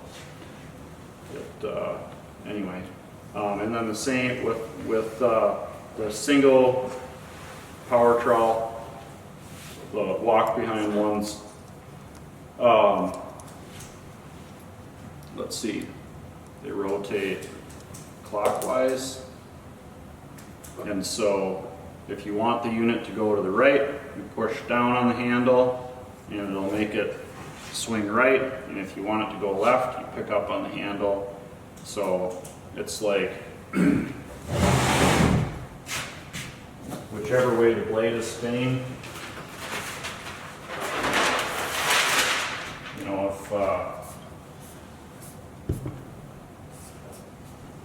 S1: anyway, and then the same with the single power trawl, the walk behind ones. Let's see, they rotate clockwise, and so if you want the unit to go to the right, you push down on the handle and it'll make it swing right, and if you want it to go left, you pick up on the handle. So it's like whichever way the blade is spinning, you know, if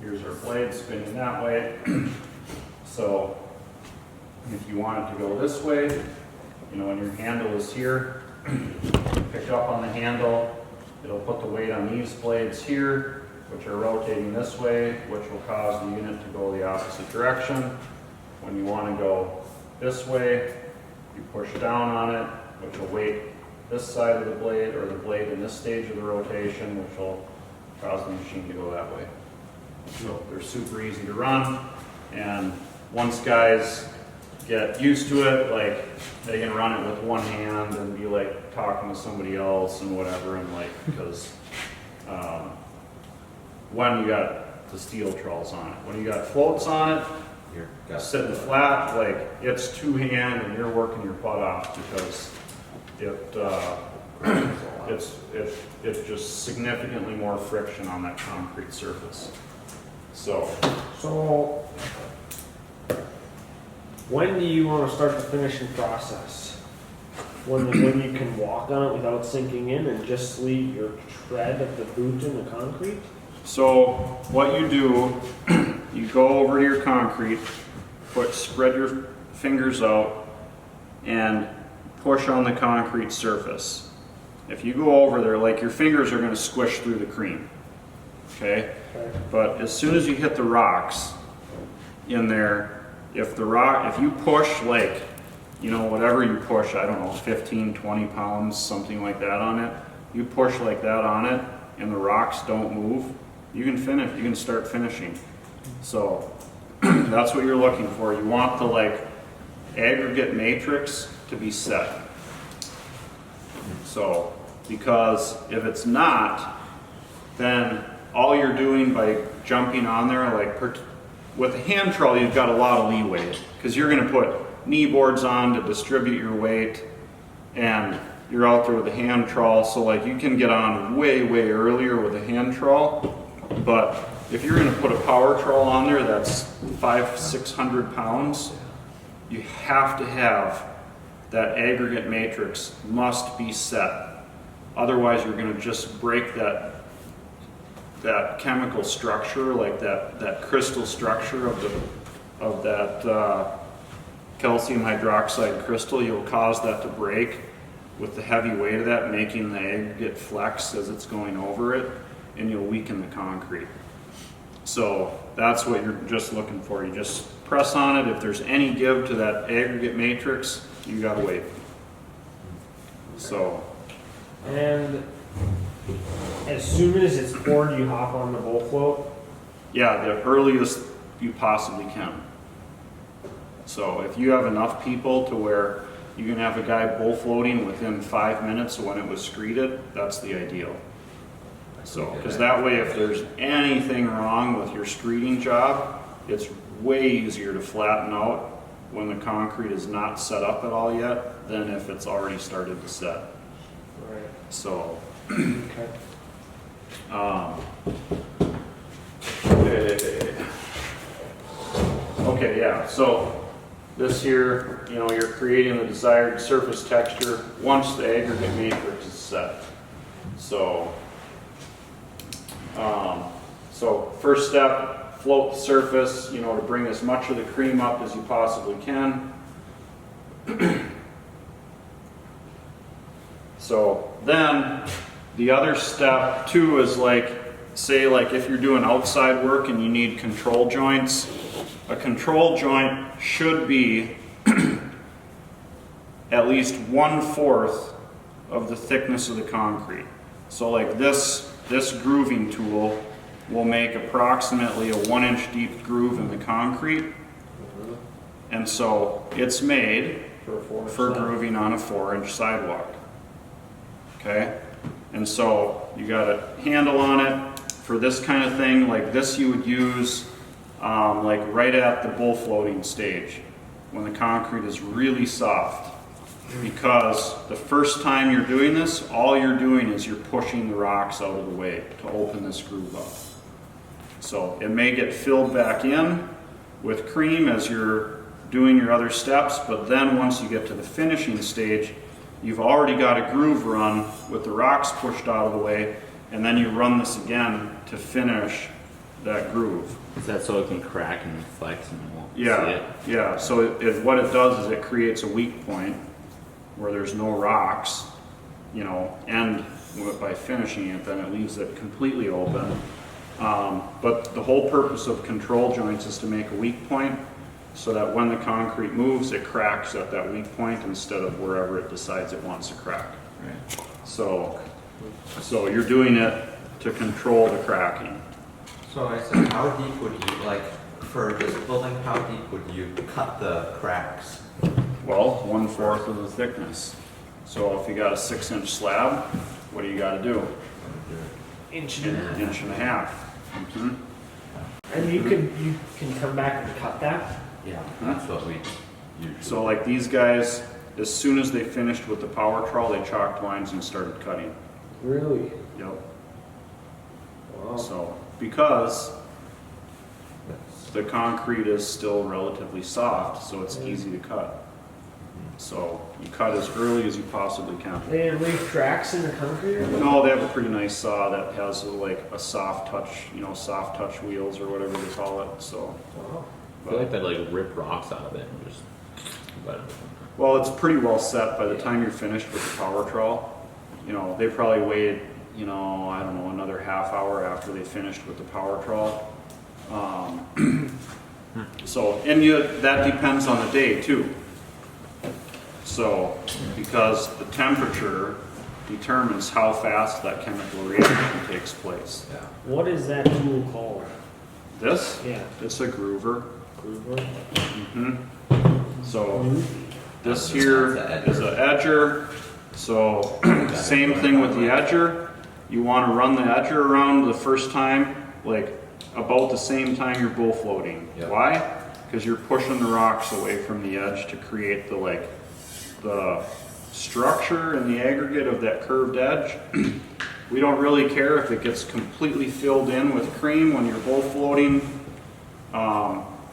S1: here's our blade spinning that way. So if you want it to go this way, you know, when your handle is here, pick up on the handle, it'll put the weight on these blades here, which are rotating this way, which will cause the unit to go the opposite direction. When you want to go this way, you push down on it, which will weight this side of the blade, or the blade in this stage of the rotation, which will cause the machine to go that way. So they're super easy to run, and once guys get used to it, like they can run it with one hand and be like talking to somebody else and whatever, and like, because when you got the steel trowels on it, when you got floats on it,
S4: You're
S1: sitting flat, like it's two hand and you're working your butt off, because it's just significantly more friction on that concrete surface. So
S3: when do you want to start the finishing process? When you can walk on it without sinking in and just leave your tread of the boot in the concrete?
S1: So what you do, you go over to your concrete, spread your fingers out, and push on the concrete surface. If you go over there, like your fingers are going to squish through the cream, okay? But as soon as you hit the rocks in there, if you push like, you know, whatever you push, I don't know, 15, 20 pounds, something like that on it, you push like that on it and the rocks don't move, you can start finishing. So that's what you're looking for. You want the like aggregate matrix to be set. So, because if it's not, then all you're doing by jumping on there, like with a hand trowel, you've got a lot of leeway, because you're going to put knee boards on to distribute your weight, and you're out there with a hand trowel, so like you can get on way earlier with a hand trowel. But if you're going to put a power trowel on there that's 500-600 pounds, you have to have that aggregate matrix must be set. Otherwise, you're going to just break that chemical structure, like that crystal structure of that calcium hydroxide crystal. You'll cause that to break with the heavy weight of that, making the aggregate flex as it's going over it, and you'll weaken the concrete. So that's what you're just looking for. You just press on it. If there's any give to that aggregate matrix, you gotta wait. So.
S3: And as soon as it's poured, you hop on the bull float?
S1: Yeah, the earliest you possibly can. So if you have enough people to where you can have a guy bull floating within 5 minutes of when it was screeded, that's the ideal. So, because that way if there's anything wrong with your screeding job, it's way easier to flatten out when the concrete is not set up at all yet than if it's already started to set.
S3: Right.
S1: So,
S3: Okay.
S1: okay, Okay, yeah, so this here, you know, you're creating the desired surface texture once the aggregate matrix is set. So, first step, float the surface, you know, to bring as much of the cream up as you possibly can. So then, the other step too is like, say like if you're doing outside work and you need control joints, a control joint should be at least 1/4 of the thickness of the concrete. So like this grooving tool will make approximately a 1-inch deep groove in the concrete. And so it's made for grooving on a 4-inch sidewalk. Okay? And so you got a handle on it for this kind of thing. Like this you would use like right at the bull floating stage when the concrete is really soft. Because the first time you're doing this, all you're doing is you're pushing the rocks out of the way to open this groove up. So it may get filled back in with cream as you're doing your other steps, but then once you get to the finishing stage, you've already got a groove run with the rocks pushed out of the way, and then you run this again to finish that groove.
S6: Is that so it can crack and flex and we'll see
S1: Yeah,
S6: it?
S1: yeah. So what it does is it creates a weak point where there's no rocks, you know, and by finishing it, then it leaves it completely open. But the whole purpose of control joints is to make a weak point so that when the concrete moves, it cracks at that weak point instead of wherever it decides it wants to crack.
S2: Right.
S1: So you're doing it to control the cracking.
S4: So I said, how deep would you, like, for this building, how deep would you cut the cracks?
S1: Well, 1/4 of the thickness. So if you got a 6-inch slab, what do you got to do?
S3: Inch
S1: An
S3: and a half.
S1: inch and a half. Mhm.
S3: And you can come back and cut that?
S4: Yeah, that's what we usually.
S1: So like these guys, as soon as they finished with the power trowel, they chalked lines and started cutting.
S3: Really?
S1: Yep.
S3: Wow.
S1: So, because the concrete is still relatively soft, so it's easy to cut. So you cut as early as you possibly can.
S3: They leave tracks in the concrete? Or what?
S1: No, they have a pretty nice saw that has like a soft touch, you know, soft touch wheels or whatever they call it, so.
S3: Wow.
S6: I feel like they'd like rip rocks out of it and just, but
S1: Well, it's pretty well set by the time you're finished with the power trowel. You know, they probably waited, you know, I don't know, another half hour after they finished with the power trowel. So, and that depends on the day too. So, because the temperature determines how fast that chemical reaction takes place.
S4: Yeah.
S3: What is that tool called?
S1: This,
S3: Yeah.
S1: it's a groover.
S3: Groover?
S1: So, this here is an edger. So, same thing with the edger. You want to run the edger around the first time, like about the same time you're bull floating.
S4: Yep.
S1: Why? Because you're pushing the rocks away from the edge to create the structure and the aggregate of that curved edge. We don't really care if it gets completely filled in with cream when you're bull floating,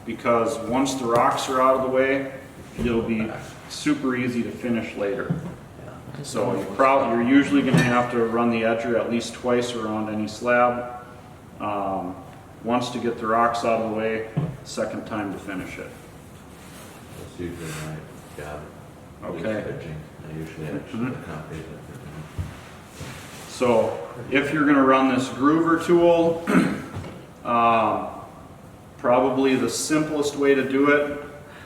S1: because once the rocks are out of the way, it'll be super easy to finish later. So you're usually going to have to run the edger at least twice around any slab. Once to get the rocks out of the way, second time to finish it.
S4: That's usually my job.
S1: Okay.
S4: Edging. I usually edge
S1: Mhm.
S4: the concrete.
S1: So if you're going to run this groover tool, probably the simplest way to do it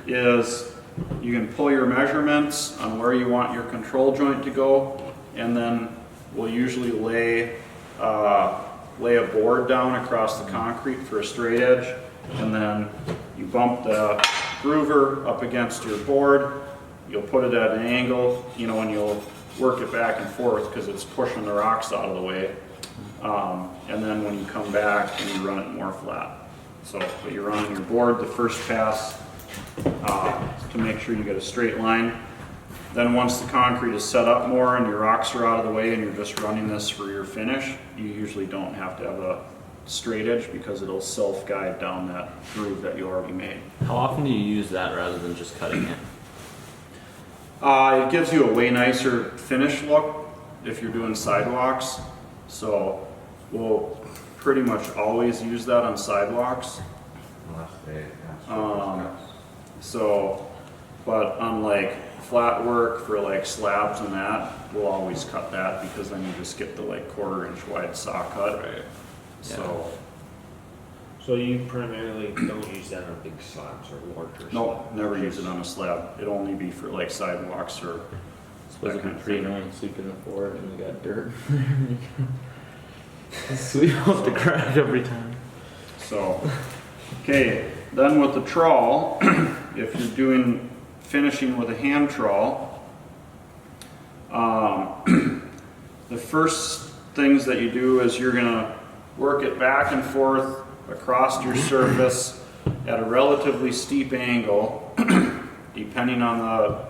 S1: is you can pull your measurements on where you want your control joint to go, and then we'll usually lay a board down across the concrete for a straight edge, and then you bump the groover up against your board. You'll put it at an angle, you know, and you'll work it back and forth because it's pushing the rocks out of the way. And then when you come back, and you run it more flat. So, but you're on your board the first pass to make sure you get a straight line. Then once the concrete is set up more and your rocks are out of the way and you're just running this for your finish, you usually don't have to have straight edge because it'll self-guide down that groove that you already made.
S6: How often do you use that rather than just cutting it?
S1: It gives you a way nicer finish look if you're doing sidewalks. So we'll pretty much always use that on sidewalks.
S4: Unless they ask for
S1: Um,
S4: discuss.
S1: So, but on like flat work for like slabs and that, we'll always cut that because then you just get the like 1/4 inch wide saw cut.
S6: Right.
S1: So,
S3: So you primarily don't use that on big slabs or larger
S1: no,
S3: slabs?
S1: never use it on a slab. It'd only be for like sidewalks or
S6: Suppose
S1: that
S6: it'd
S1: kind
S6: be
S1: of
S6: pretty
S1: thing.
S6: annoying sleeping in the floor and you got dirt. Sweep off the crack every time.
S1: So, okay, then with the trawl, if you're doing finishing with a hand trawl, the first things that you do is you're gonna work it back and forth across your surface at a relatively steep angle, depending on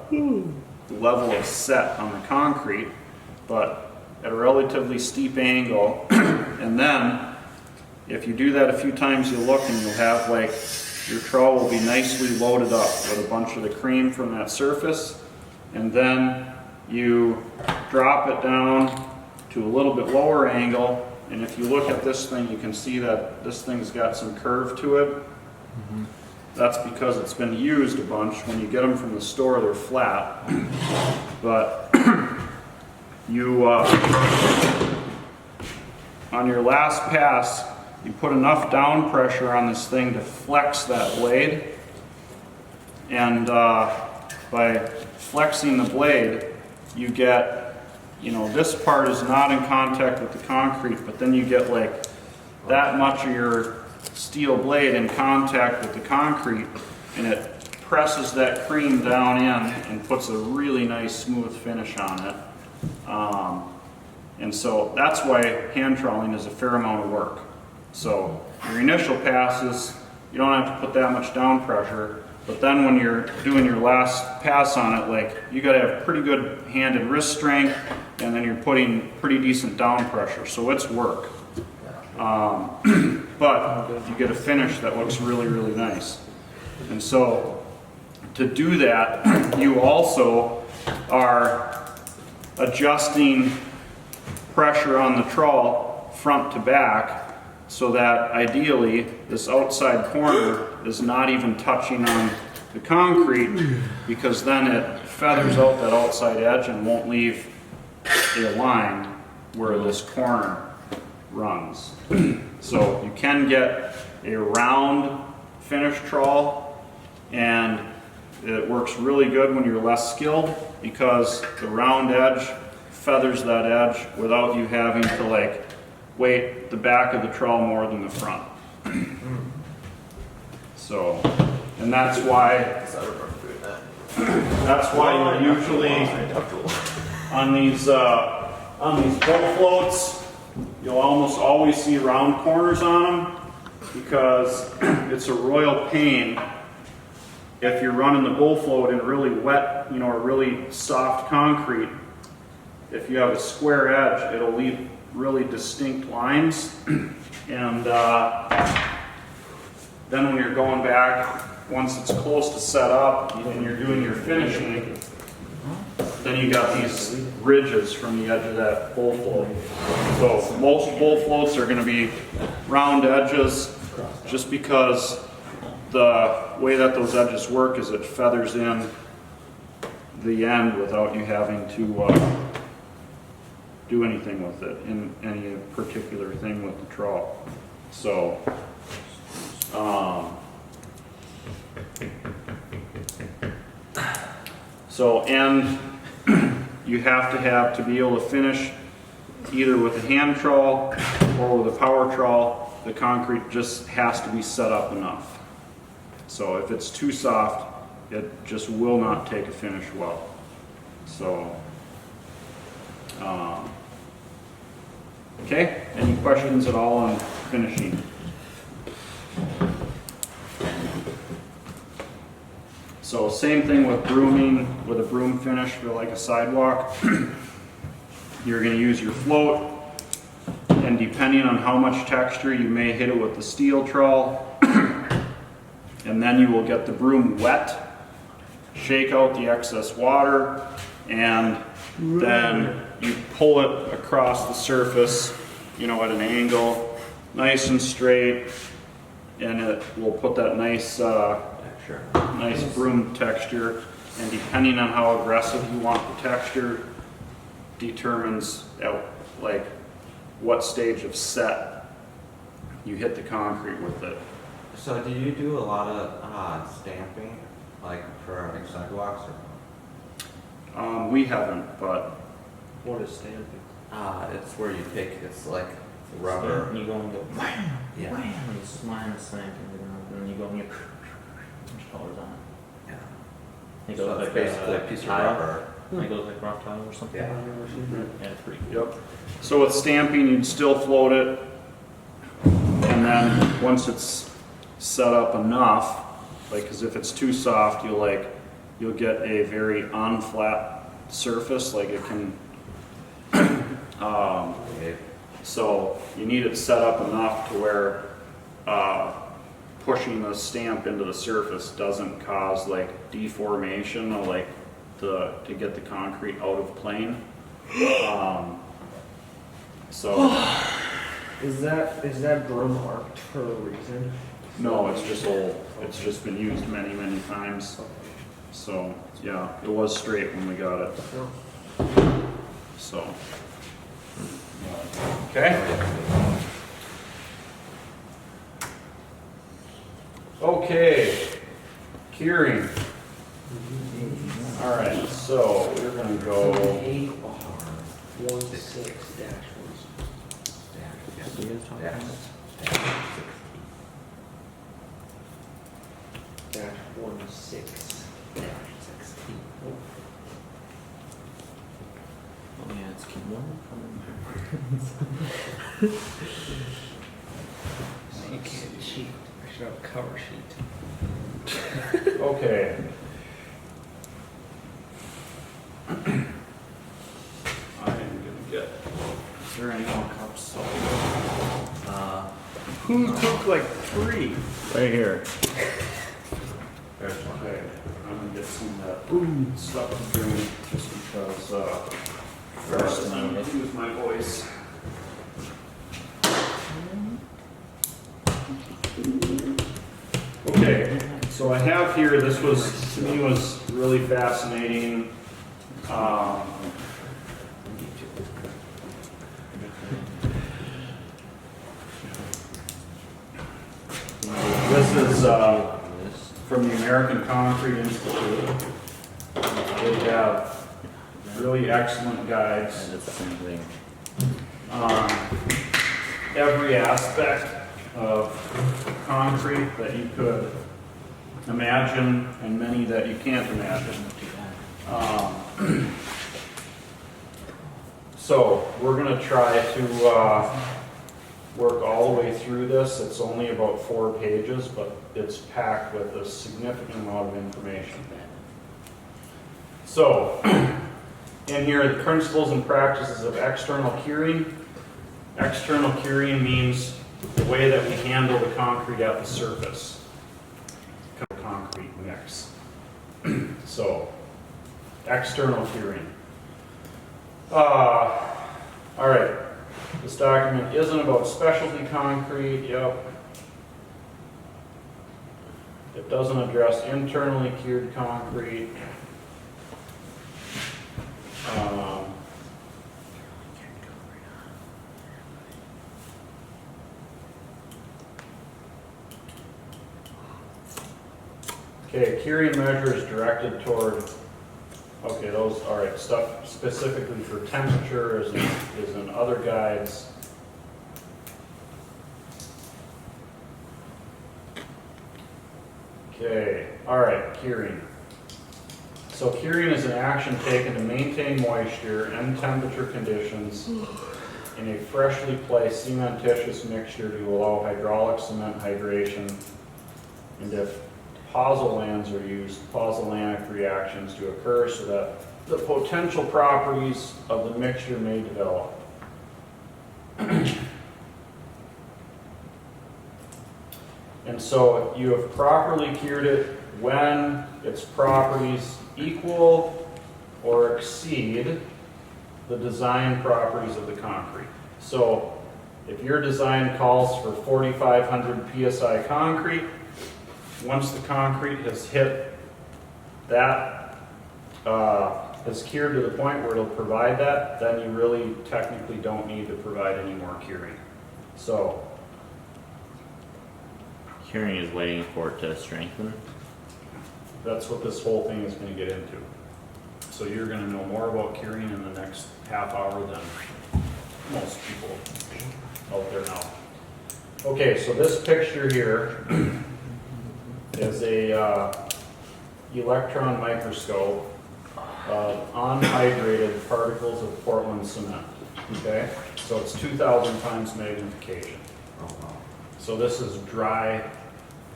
S1: the level of set on the concrete, but at a relatively steep angle. And then, if you do that a few times, you'll look and you'll have like, your trowel will be nicely loaded up with a bunch of the cream from that surface. And then you drop it down to a little bit lower angle. And if you look at this thing, you can see that this thing's got some curve to it. That's because it's been used a bunch. When you get them from the store, they're flat. But you, on your last pass, you put enough down pressure on this thing to flex that blade. And by flexing the blade, you get, you know, this part is not in contact with the concrete, but then you get like that much of your steel blade in contact with the concrete, and it presses that cream down in and puts a really nice smooth finish on it. And so that's why hand troweling is a fair amount of work. So your initial passes, you don't have to put that much down pressure, but then when you're doing your last pass on it, like, you gotta have pretty good hand and wrist strength, and then you're putting pretty decent down pressure, so it's work. But you get a finish that looks really, really nice. And so to do that, you also are adjusting pressure on the trawl front to back, so that ideally this outside corner is not even touching on the concrete, because then it feathers out that outside edge and won't leave a line where this corner runs. So you can get a round finish trawl, and it works really good when you're less skilled, because the round edge feathers that edge without you having to like weight the back of the trawl more than the front. So, and that's why you usually on these boat floats, you'll almost always see round corners on them, because it's a royal pain if you're running the bull float in really wet, you know, or really soft concrete. If you have a square edge, it'll leave really distinct lines, and then when you're going back, once it's close to set up and you're doing your finishing, then you got these ridges from the edge of that bull float. So most bull floats are going to be round edges, just because the way that those edges work is it feathers in the end without you having to do anything with it in any particular thing with the trawl. So, and you have to be able to finish either with a hand trawl or with a power trawl. The concrete just has to be set up enough. So if it's too soft, it just will not take a finish well. So, okay, any questions at all on finishing? So same thing with brooming, with a broom finish for like a sidewalk. You're going to use your float, And depending on how much texture, you may hit it with the steel trowel. And then you will get the broom wet, shake out the excess water, and then you pull it across the surface, you know, at an angle, nice and straight, and it will put that nice,
S4: Sure.
S1: nice broom texture. And depending on how aggressive you want the texture, determines like what stage of set you hit the concrete with it.
S4: So do you do a lot of stamping, like for like sidewalks or?
S1: We haven't, but
S3: What is stamping?
S4: It's where you take, it's like rubber.
S2: And you go and go, wham,
S4: Yeah.
S2: wham, and you slam the sand into the ground, and then you go and you change colors on it.
S4: Yeah.
S2: It
S4: So
S2: goes
S4: it's
S2: like
S4: basically a
S2: a
S4: piece of
S2: tile.
S4: rubber.
S2: It goes like rock tile or something.
S4: Yeah.
S2: Yeah, it's pretty cool.
S1: yep. So with stamping, you'd still float it, and then once it's set up enough, like, because if it's too soft, you'll get a very unflat surface, like it can.
S4: Okay.
S1: So you need it set up enough to where pushing the stamp into the surface doesn't cause like deformation or like to get the concrete out of plane. So
S3: Is that broom arced for a reason?
S1: no, it's just old. It's just been used many, many times. So yeah, it was straight when we got it. So okay. Okay, curing. All right, so we're gonna go.
S3: 8R 16
S4: Yeah.
S3: dash 16
S2: Oh yeah, it's keep one
S3: You can't cheat. I should have a cover sheet.
S1: Okay. I am gonna get. Is there any more cups? Who took like 3?
S6: Right here.
S4: There's one.
S1: Okay, I'm gonna get some of that stuff to drink just because. First, I'm gonna use my voice. Okay, so I have here, this was, to me, was really fascinating. This is from the American Concrete Institute. They have really excellent guides
S2: and it's the same thing.
S1: on every aspect of concrete that you could imagine and many that you can't imagine. So we're going to try to work all the way through this. It's only about 4 pages, but it's packed with a significant amount of information. So, in here, the principles and practices of external curing. External curing means the way that we handle the concrete at the surface. Concrete mix. So, external curing. All right. This document isn't about specialty concrete. Yep. It doesn't address internally cured concrete. Okay, curing measures directed toward, okay, those, all right, stuff specifically for temperature is in other guides. Okay, all right, curing. So curing is an action taken to maintain moisture and temperature conditions in a freshly placed cementitious mixture to allow hydraulic cement hydration, and if pozzolans are used, pozzolanic reactions to occur so that the potential properties of the mixture may develop. And so you have properly cured it when its properties equal or exceed the design properties of the concrete. So if your design calls for 4,500 PSI concrete, once the concrete has hit that, has cured to the point where it'll provide that, then you really technically don't need to provide any more curing. So
S6: Curing is waiting for it to strengthen.
S1: that's what this whole thing is going to get into. So you're going to know more about curing in the next half hour than most people out there now. Okay, so this picture here is a electron microscope of unhydrated particles of Portland cement. Okay, so it's 2,000 times magnification.
S4: Oh, wow.
S1: So this is dry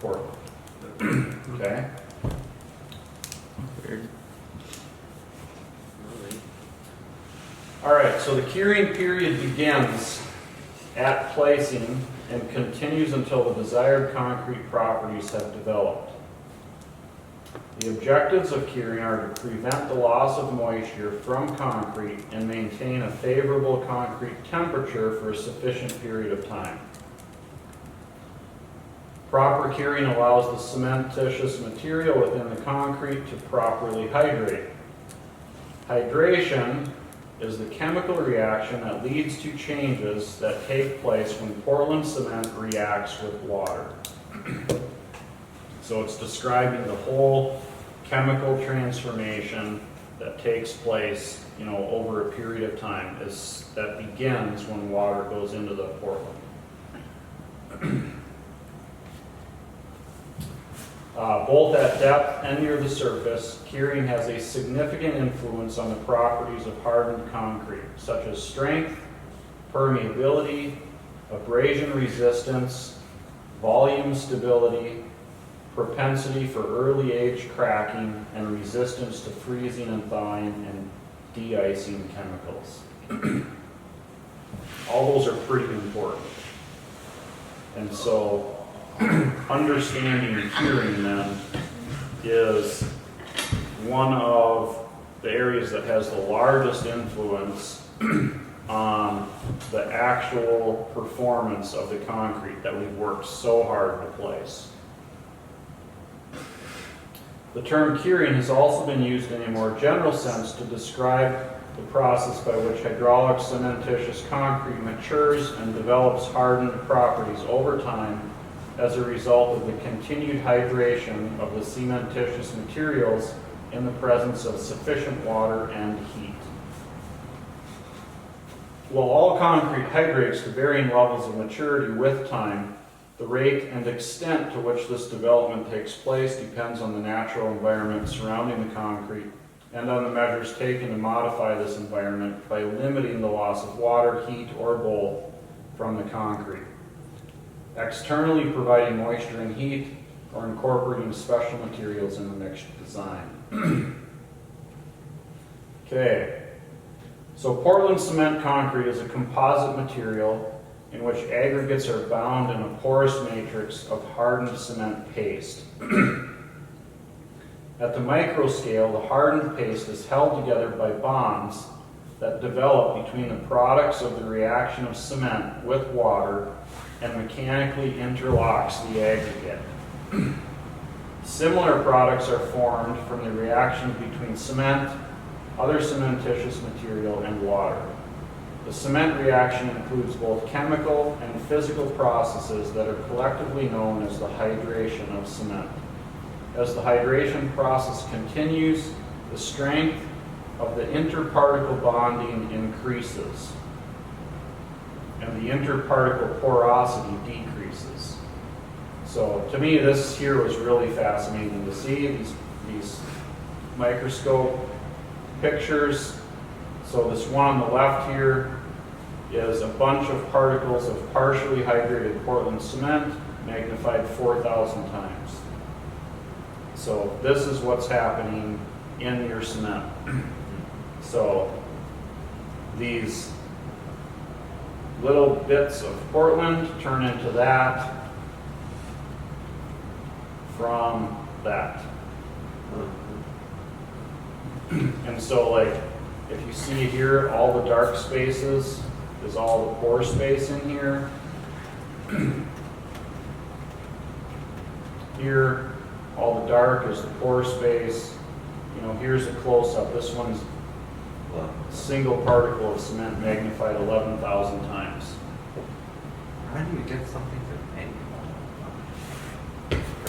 S1: Portland. Okay.
S6: Weird.
S1: All right, so the curing period begins at placing and continues until the desired concrete properties have developed. The objectives of curing are to prevent the loss of moisture from concrete and maintain a favorable concrete temperature for a sufficient period of time. Proper curing allows the cementitious material within the concrete to properly hydrate. Hydration is the chemical reaction that leads to changes that take place when Portland cement reacts with water. So it's describing the whole chemical transformation that takes place, over a period of time, that begins when water goes into the Portland. Both at depth and near the surface, curing has a significant influence on the properties of hardened concrete, such as strength, permeability, abrasion resistance, volume stability, propensity for early age cracking, and resistance to freezing and thawing and de-icing chemicals. All those are pretty important. And so understanding curing then is one of the areas that has the largest influence on the actual performance of the concrete that we've worked so hard to place. The term curing has also been used in a more general sense to describe the process by which hydraulic cementitious concrete matures and develops hardened properties over time as a result of the continued hydration of the cementitious materials in the presence of sufficient water and heat. While all concrete hydrates to varying levels of maturity with time, the rate and extent to which this development takes place depends on the natural environment surrounding the concrete and on the measures taken to modify this environment by limiting the loss of water, heat, or both from the concrete, externally providing moisture and heat, or incorporating special materials in the mixed design. Okay, so Portland cement concrete is a composite material in which aggregates are bound in a porous matrix of hardened cement paste. At the micro scale, the hardened paste is held together by bonds that develop between the products of the reaction of cement with water and mechanically interlocks the aggregate. Similar products are formed from the reactions between cement, other cementitious material, and water. The cement reaction includes both chemical and physical processes that are collectively known as the hydration of cement. As the hydration process continues, the strength of the interparticle bonding increases, and the interparticle porosity decreases. So to me, this here was really fascinating to see these microscope pictures. So this one on the left here is a bunch of particles of partially hydrated Portland cement magnified 4,000 times. So this is what's happening in your cement. So these little bits of Portland turn into that, from that. And so like, if you see here, all the dark spaces is all the pore space in here. Here, all the dark is the pore space. You know, here's a close-up. This one's
S4: Well,
S1: a single particle of cement magnified 11,000 times.
S4: how do you get something to make?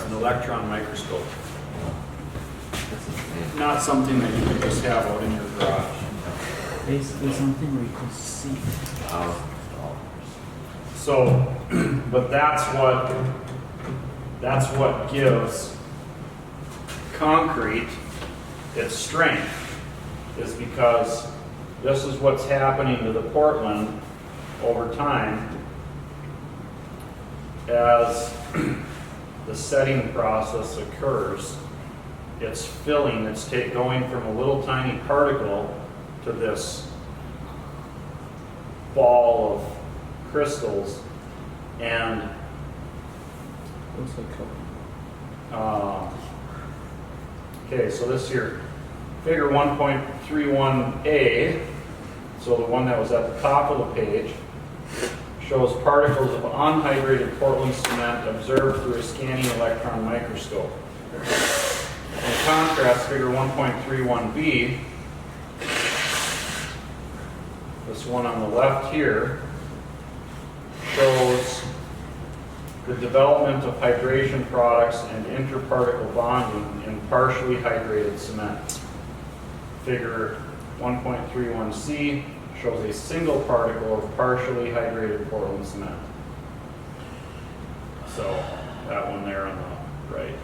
S1: An electron microscope.
S4: This is amazing.
S1: Not something that you can just have out in your garage.
S2: Basically something where you can see.
S1: So, but that's what gives concrete its strength, is because this is what's happening to the Portland over time as the setting process occurs. It's filling, it's going from a little tiny particle to this ball of crystals. And
S6: Looks like
S1: okay, so this here, figure 1.31a, so the one that was at the top of the page, shows particles of unhydrated Portland cement observed through a scanning electron microscope. In contrast, figure 1.31b, this one on the left here, shows the development of hydration products and interparticle bonding in partially hydrated cement. Figure 1.31c shows a single particle of partially hydrated Portland cement. So that one there on the right.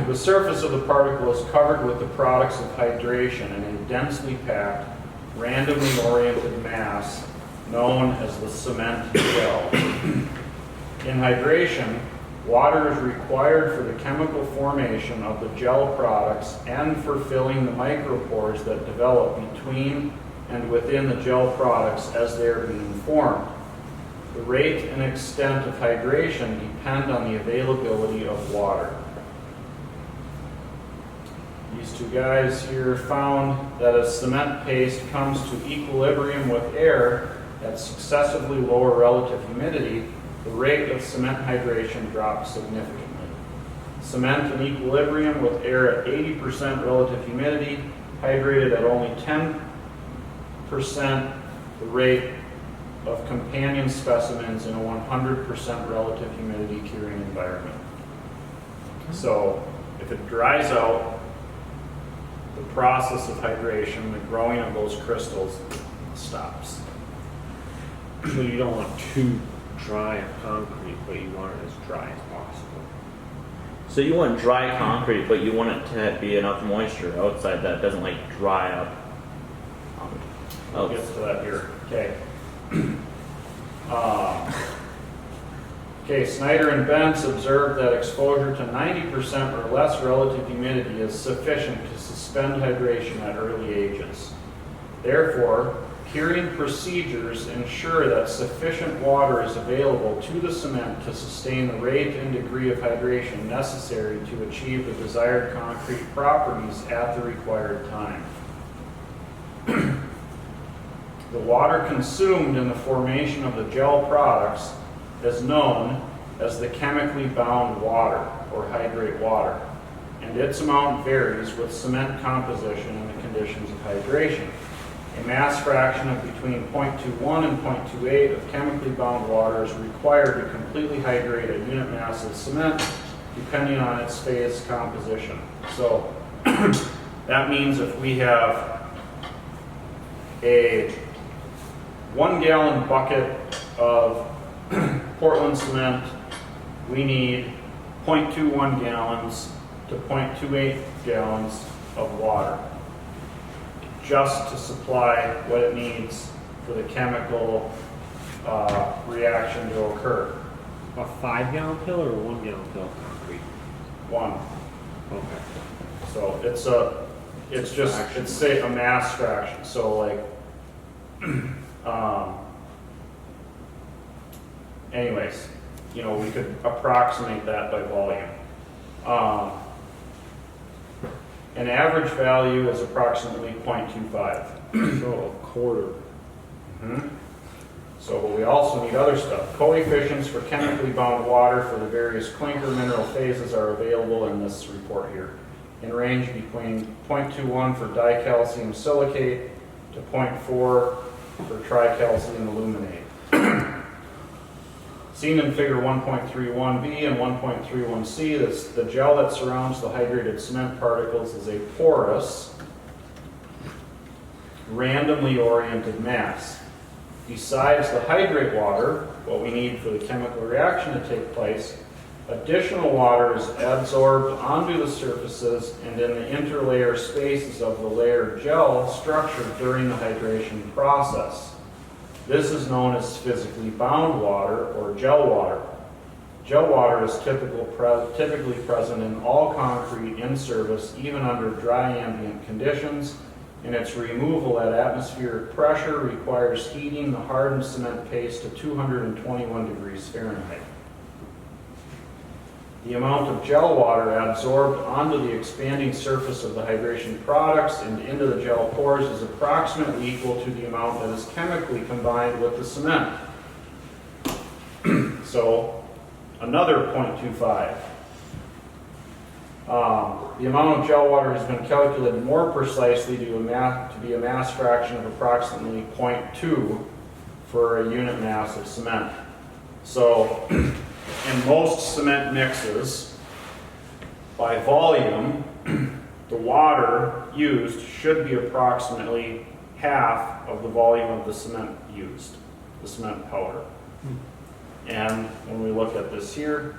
S1: The surface of the particle is covered with the products of hydration in a densely packed, randomly oriented mass known as the cement gel. In hydration, water is required for the chemical formation of the gel products and for filling the micropores that develop between and within the gel products as they are being formed. The rate and extent of hydration depend on the availability of water. These two guys here found that as cement paste comes to equilibrium with air at successively lower relative humidity, the rate of cement hydration drops significantly. Cement in equilibrium with air at 80% relative humidity, hydrated at only 10% the rate of companion specimens in a 100% relative humidity curing environment. So if it dries out, the process of hydration, the growing of those crystals, stops.
S3: So you don't want too dry of concrete, but you want it as dry as possible.
S6: So you want dry concrete, but you want it to be enough moisture outside that doesn't like dry up.
S1: We'll get to that here. Okay. Okay, Snyder and Bentz observed that exposure to 90% or less relative humidity is sufficient to suspend hydration at early ages. Therefore, curing procedures ensure that sufficient water is available to the cement to sustain the rate and degree of hydration necessary to achieve the desired concrete properties at the required time. The water consumed in the formation of the gel products is known as the chemically bound water, or hydrate water, and its amount varies with cement composition and the conditions of hydration. A mass fraction of between 0.21 and 0.28 of chemically bound water is required to completely hydrate a unit mass of cement, depending on its phase composition. So that means if we have a 1 gallon bucket of Portland cement, we need 0.21 gallons to 0.28 gallons of water just to supply what it needs for the chemical reaction to occur.
S3: A 5 gallon pill or a 1 gallon pill of concrete?
S1: One.
S3: Okay.
S1: So it's say a mass fraction. So like, anyways, we could approximate that by volume. An average value is approximately 0.25.
S3: So a quarter.
S1: Mhm. So, but we also need other stuff. Coefficients for chemically bound water for the various clinker mineral phases are available in this report here, in range between 0.21 for dicalcium silicate to 0.4 for tricalcium aluminate. Seen in figure 1.31b and 1.31c, the gel that surrounds the hydrated cement particles is a porous, randomly oriented mass. Besides the hydrate water, what we need for the chemical reaction to take place, additional water is adsorbed onto the surfaces and in the interlayer spaces of the layered gel structure during the hydration process. This is known as physically bound water or gel water. Gel water is typically present in all concrete in service, even under dry ambient conditions, and its removal at atmospheric pressure requires heating the hardened cement paste to 221 degrees Fahrenheit. The amount of gel water adsorbed onto the expanding surface of the hydration products and into the gel pores is approximately equal to the amount that is chemically combined with the cement. So, another 0.25. The amount of gel water has been calculated more precisely to be a mass fraction of approximately 0.2 for a unit mass of cement. So, in most cement mixes, by volume, the water used should be approximately half of the volume of the cement used, the cement powder. And when we look at this here,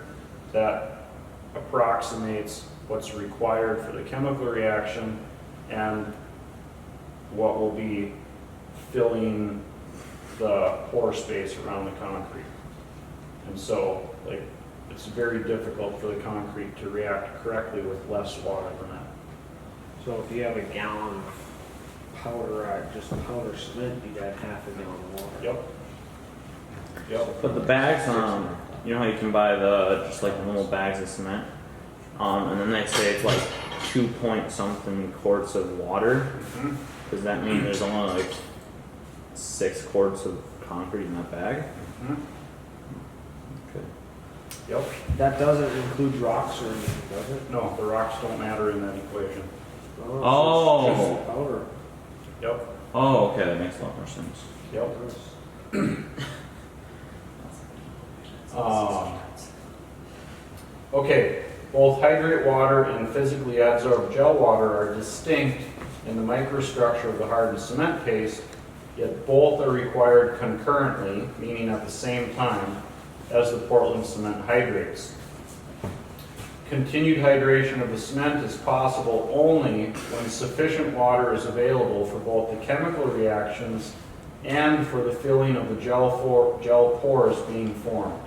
S1: that approximates what's required for the chemical reaction and what will be filling the pore space around the concrete. And so, like, it's very difficult for the concrete to react correctly with less water than that.
S3: So if you have a gallon of powder, just powder cement, you'd add half a gallon of water.
S1: Yep. Yep.
S6: But the bags, you know how you can buy just like normal bags of cement, and then they say it's like 2 point something quarts of water.
S1: Mhm.
S6: Does that mean there's only like 6 quarts of concrete in that bag?
S1: Mhm.
S6: Okay.
S1: Yep.
S3: That doesn't include rocks or anything, does it?
S1: No, the rocks don't matter in that equation.
S6: Oh.
S3: It's just powder.
S1: Yep.
S6: Oh, okay, that makes a lot more sense.
S1: Yep. Okay, both hydrate water and physically adsorbed gel water are distinct in the microstructure of the hardened cement paste, yet both are required concurrently, meaning at the same time, as the Portland cement hydrates. Continued hydration of the cement is possible only when sufficient water is available for both the chemical reactions and for the filling of the gel pores being formed.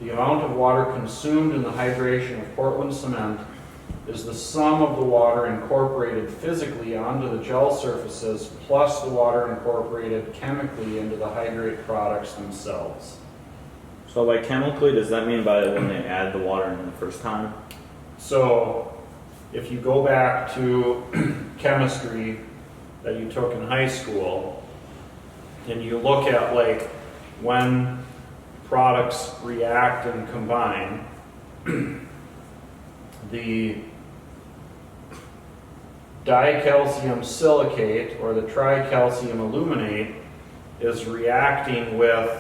S1: The amount of water consumed in the hydration of Portland cement is the sum of the water incorporated physically onto the gel surfaces plus the water incorporated chemically into the hydrate products themselves.
S6: So by chemically, does that mean by when they add the water in the first time?
S1: So if you go back to chemistry that you took in high school, and you look at like when products react and combine, the dicalcium silicate or the tricalcium aluminate is reacting with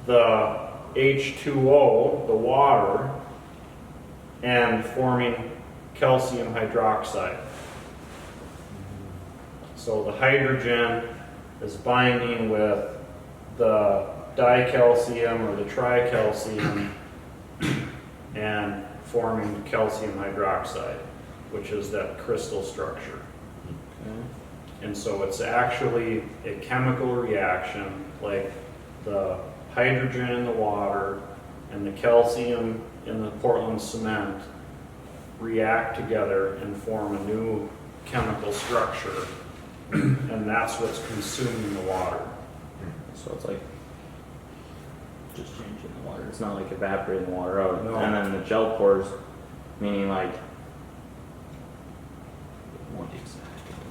S1: the H2O, the water, and forming calcium hydroxide. So the hydrogen is binding with the dicalcium or the tricalcium and forming calcium hydroxide, which is that crystal structure.
S6: Okay.
S1: And so it's actually a chemical reaction, like the hydrogen in the water and the calcium in the Portland cement react together and form a new chemical structure, and that's what's consuming the water.
S6: So it's like just changing the water. It's not like evaporating the water out.
S1: No.
S6: And then the gel pores, meaning like,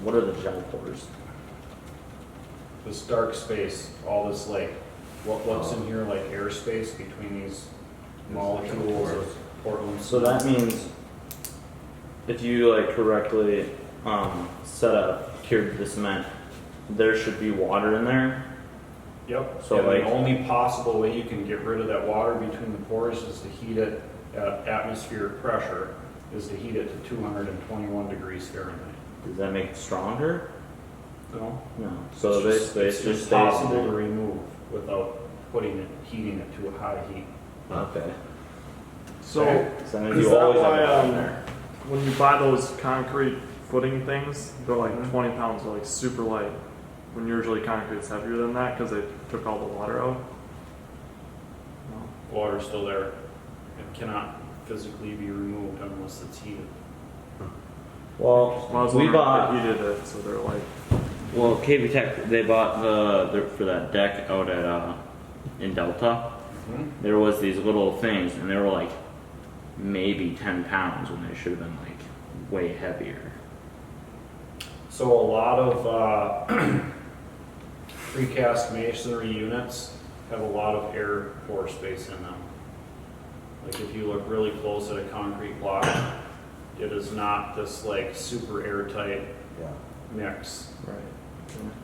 S6: what are the gel pores?
S1: This dark space, all this like, what's in here, like airspace between these molecules of Portland.
S6: So that means if you like correctly set up cured the cement, there should be water in there.
S1: Yep,
S6: So,
S1: and
S6: like-
S1: the only possible way you can get rid of that water between the pores is to heat it at atmospheric pressure, is to heat it to 221 degrees Fahrenheit.
S6: Does that make it stronger?
S1: No?
S6: No. So basically, it's just stays
S1: impossible to
S6: there.
S1: remove without heating it to a high heat.
S6: Okay.
S7: So,
S6: So that means
S7: is
S6: you
S7: that
S6: always have
S7: why,
S6: water in there.
S7: when you buy those concrete footing things, they're like 20 pounds, they're like super light. When usually concrete's heavier than that because they took all the water out. No.
S1: Water's still there. It cannot physically be removed unless it's heated.
S6: Well,
S7: Well, I was
S6: we
S7: wondering
S6: bought.
S7: if they heated it, so they're like,
S6: Well, KV Tech, they bought for that deck out at in Delta. There was these little things, and they were like maybe 10 pounds when they should have been like way heavier.
S1: So a lot of precast masonry units have a lot of air pore space in them. Like if you look really close at a concrete block, it is not this like super airtight
S4: Yeah.
S1: mix.
S6: Right.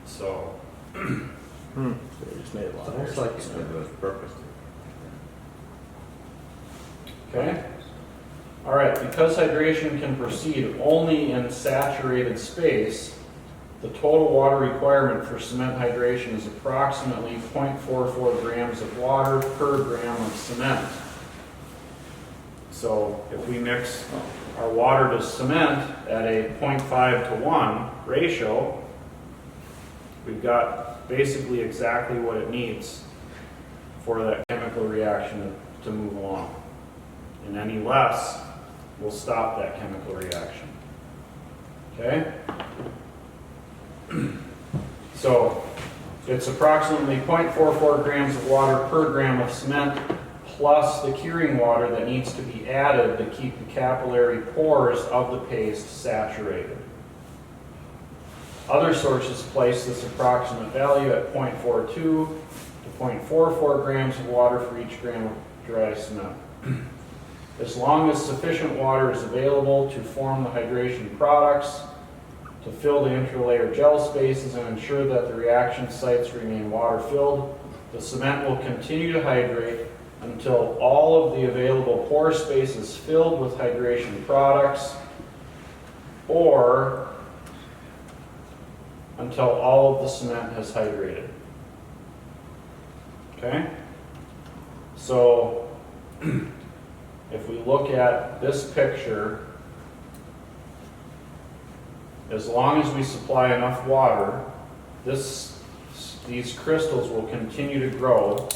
S1: So
S6: So they just made a lot
S4: It's
S6: of
S4: almost
S6: air
S4: like
S6: space.
S4: it was purposed.
S1: okay. All right, because hydration can proceed only in saturated space, the total water requirement for cement hydration is approximately 0.44 grams of water per gram of cement. So if we mix our water to cement at a 0.5 to 1 ratio, we've got basically exactly what it needs for that chemical reaction to move along. And any less will stop that chemical reaction. Okay? So it's approximately 0.44 grams of water per gram of cement plus the curing water that needs to be added to keep the capillary pores of the paste saturated. Other sources place this approximate value at 0.42 to 0.44 grams of water for each gram of dry cement. As long as sufficient water is available to form the hydration products, to fill the interlayer gel spaces and ensure that the reaction sites remain water-filled, the cement will continue to hydrate until all of the available pore space is filled with hydration products, or until all of the cement has hydrated. Okay? So, if we look at this picture, as long as we supply enough water, these crystals will continue to grow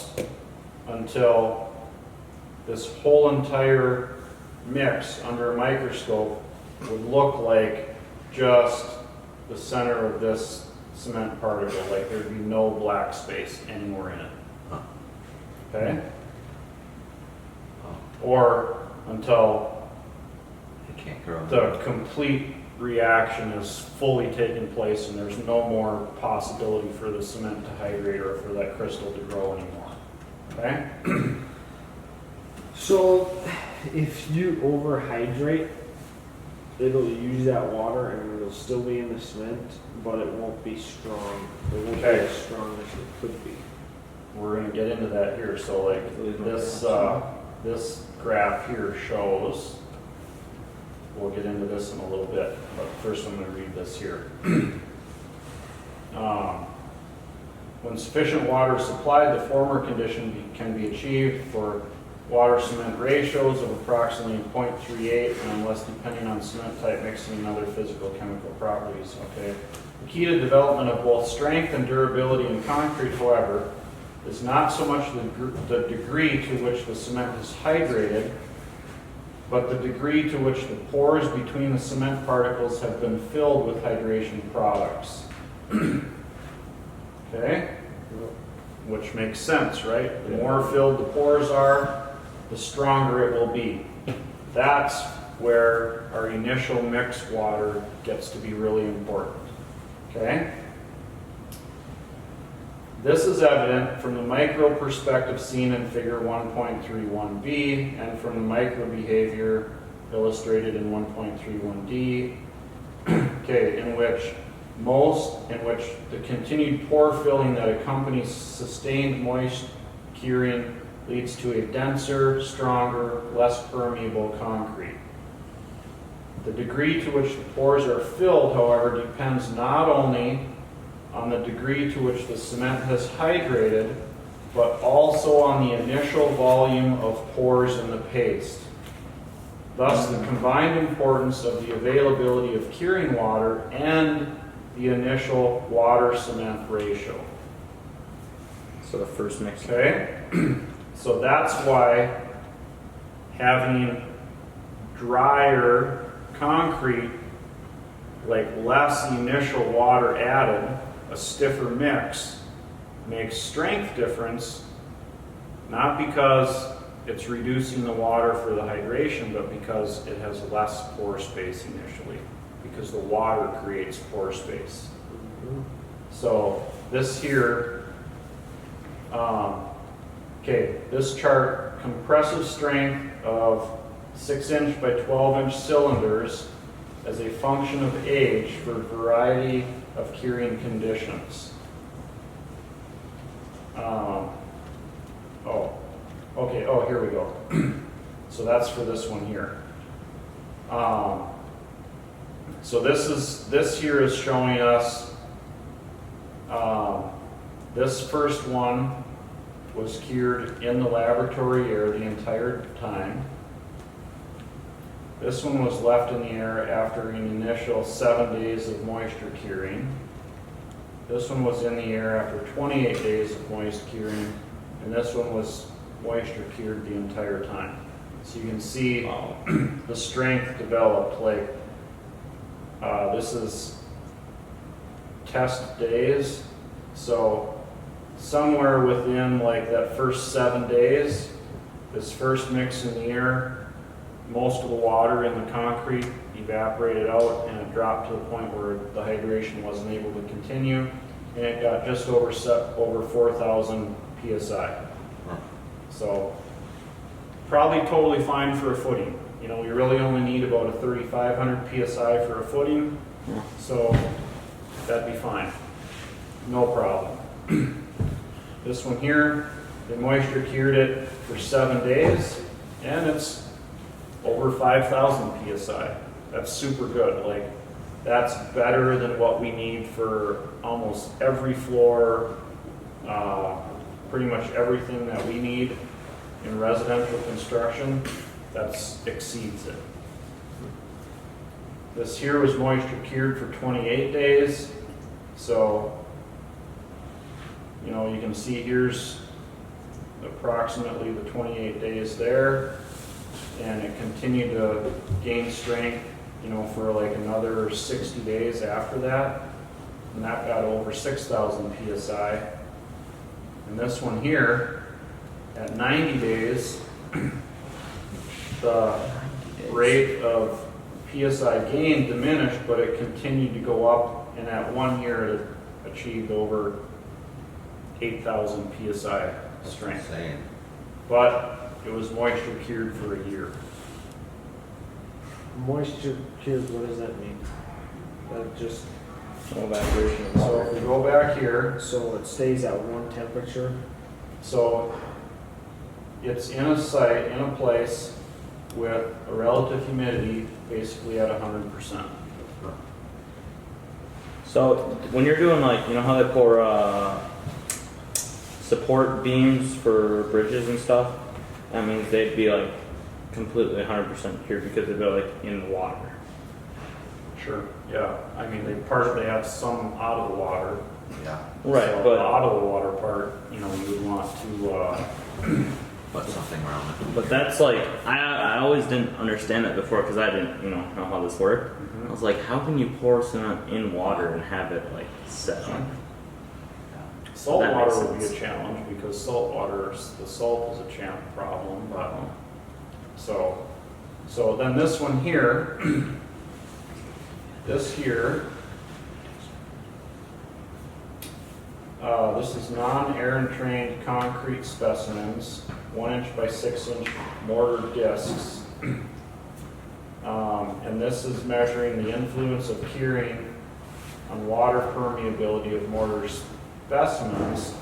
S1: until this whole entire mix under a microscope would look like just the center of this cement particle, like there'd be no black space anywhere in it. Okay? Or until
S4: It can't grow.
S1: the complete reaction is fully taken place and there's no more possibility for the cement to hydrate or for that crystal to grow anymore. Okay?
S3: So, if you overhydrate, it'll use that water and it'll still be in the cement, but it won't be strong. It won't
S1: Okay.
S3: be as strong as it could be.
S1: We're gonna get into that here. So like this graph here shows, we'll get into this in a little bit, but first I'm gonna read this here. When sufficient water is supplied, the former condition can be achieved for water cement ratios of approximately 0.38 and less depending on cement type, mixing, and other physical chemical properties. Okay. The key to development of both strength and durability in concrete, however, is not so much the degree to which the cement is hydrated, but the degree to which the pores between the cement particles have been filled with hydration products. Okay? which makes sense, right? The more filled the pores are, the stronger it will be. That's where our initial mixed water gets to be really important, okay? This is evident from the micro perspective seen in figure 1.31b and from the micro behavior illustrated in 1.31d, okay, in which the continued pore filling that accompanies sustained moist curing leads to a denser, stronger, less permeable concrete. The degree to which the pores are filled, however, depends not only on the degree to which the cement has hydrated, but also on the initial volume of pores in the paste. Thus, the combined importance of the availability of curing water and the initial water-cement ratio.
S6: So the first mix.
S1: Okay? So that's why having drier concrete, like less initial water added, a stiffer mix, makes strength difference, not because it's reducing the water for the hydration, but because it has less pore space initially, because the water creates pore space. So this here, okay, this chart, compressive strength of 6-inch by 12-inch cylinders as a function of age for a variety of curing conditions. Here we go. So that's for this one here. So this here is showing us, this first one was cured in the laboratory air the entire time. This one was left in the air after an initial 7 days of moisture curing. This one was in the air after 28 days of moist curing, and this one was moisture cured the entire time. So you can see the strength developed. Like this is test days, so somewhere within like that first 7 days, this first mix in the air, most of the water in the concrete evaporated out and it dropped to the point where the hydration wasn't able to continue, and it got just over 4,000 psi. So probably totally fine for a footing. You know, you really only need about a 3,500 psi for a footing, so that'd be fine. No problem. This one here, they moisture cured it for 7 days, and it's over 5,000 psi. That's super good. Like, that's better than what we need for almost every floor, pretty much everything that we need in residential construction. That exceeds it. This here was moisture cured for 28 days. So, you know, you can see here's approximately the 28 days there. And it continued to gain strength, you know, for like another 60 days after that. And that got over 6,000 psi. And this one here, at 90 days, the rate of psi gain diminished, but it continued to go up, and at 1 year it achieved over 8,000 psi strength.
S4: Insane.
S1: But it was moisture cured for a year.
S3: Moisture cured, what does that mean? That just,
S6: No evaporation.
S1: So if we go back here,
S3: so it stays at one temperature?
S1: so it's in a site, in a place with a relative humidity basically at 100%.
S6: So when you're doing like, you know how they pour support beams for bridges and stuff, that means they'd be like completely 100% cured because they'd be like in the water.
S1: Sure, yeah. I mean, they have some out of the water.
S4: Yeah.
S6: Right,
S1: So
S6: but
S1: the out of the water part, you know, you would want to,
S4: Put something around it.
S6: but that's like I always didn't understand that before because I didn't know how this worked. I was like, how can you pour cement in water and have it like set?
S1: Salt
S6: That makes
S1: water would be a
S6: sense.
S1: challenge because the salt is a problem, but, so then this one here, this here, this is non-air trained concrete specimens, 1 inch by 6 inch mortar discs. And this is measuring the influence of curing on water permeability of mortar specimens.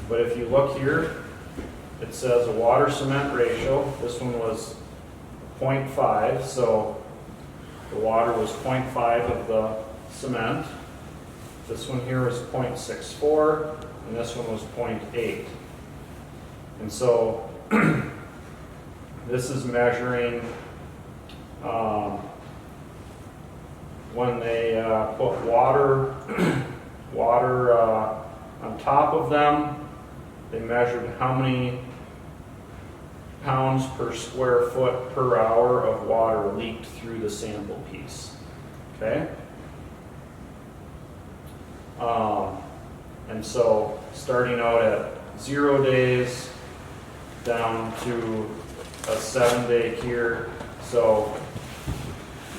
S1: But if you look here, it says a water cement ratio. This one was 0.5, so the water was 0.5 of the cement. This one here was 0.64, and this one was 0.8. And so this is measuring when they put water on top of them, they measured how many pounds per square foot per hour of water leaked through the sample piece. Okay? And so starting out at 0 days down to a 7-day cure. So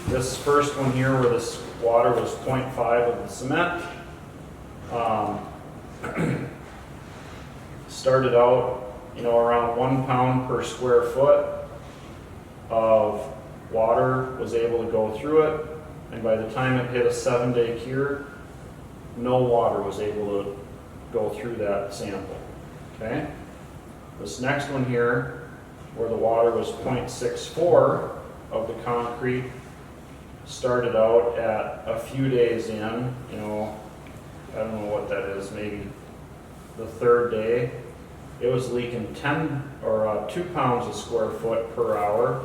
S1: this first one here where this water was 0.5 of the cement, started out, around 1 pound per square foot of water was able to go through it, and by the time it hit a 7-day cure, no water was able to go through that sample. Okay? This next one here, where the water was 0.64 of the concrete, started out at a few days in, I don't know what that is, maybe the 3rd day. It was leaking 2 pounds a square foot per hour.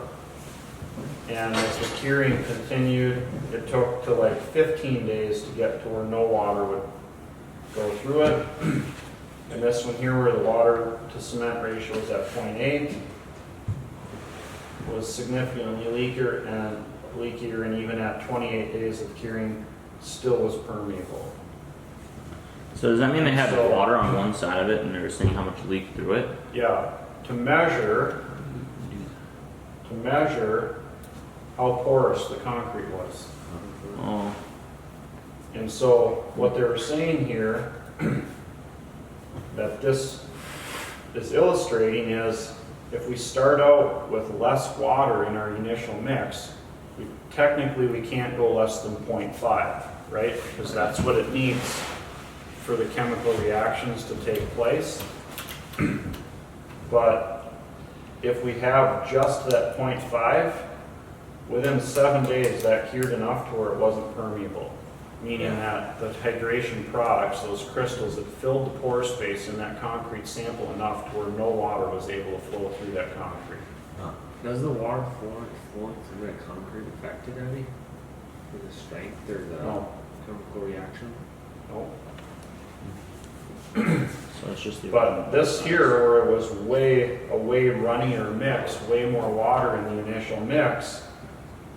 S1: And as the curing continued, it took to like 15 days to get to where no water would go through it. And this one here, where the water to cement ratio is at 0.8, was significantly leakier, and even at 28 days of curing, still was permeable.
S6: So does that mean they had
S1: So-
S6: water on one side of it and they were seeing how much leaked through it?
S1: Yeah, to measure how porous the concrete was.
S6: Oh,
S1: And so what they were saying here, that this is illustrating, is if we start out with less water in our initial mix, technically we can't go less than 0.5, right? Because that's what it needs for the chemical reactions to take place. But if we have just that 0.5, within 7 days that cured enough to where it wasn't permeable. Meaning that the hydration products, those crystals, that filled the pore space in that concrete sample enough to where no water was able to flow through that concrete.
S3: Does the water flowing through that concrete affect it any? For the strength or the
S1: No.
S3: chemical reaction?
S1: No.
S6: so it's just the.
S1: But this here, where it was a way runnier mix, way more water in the initial mix,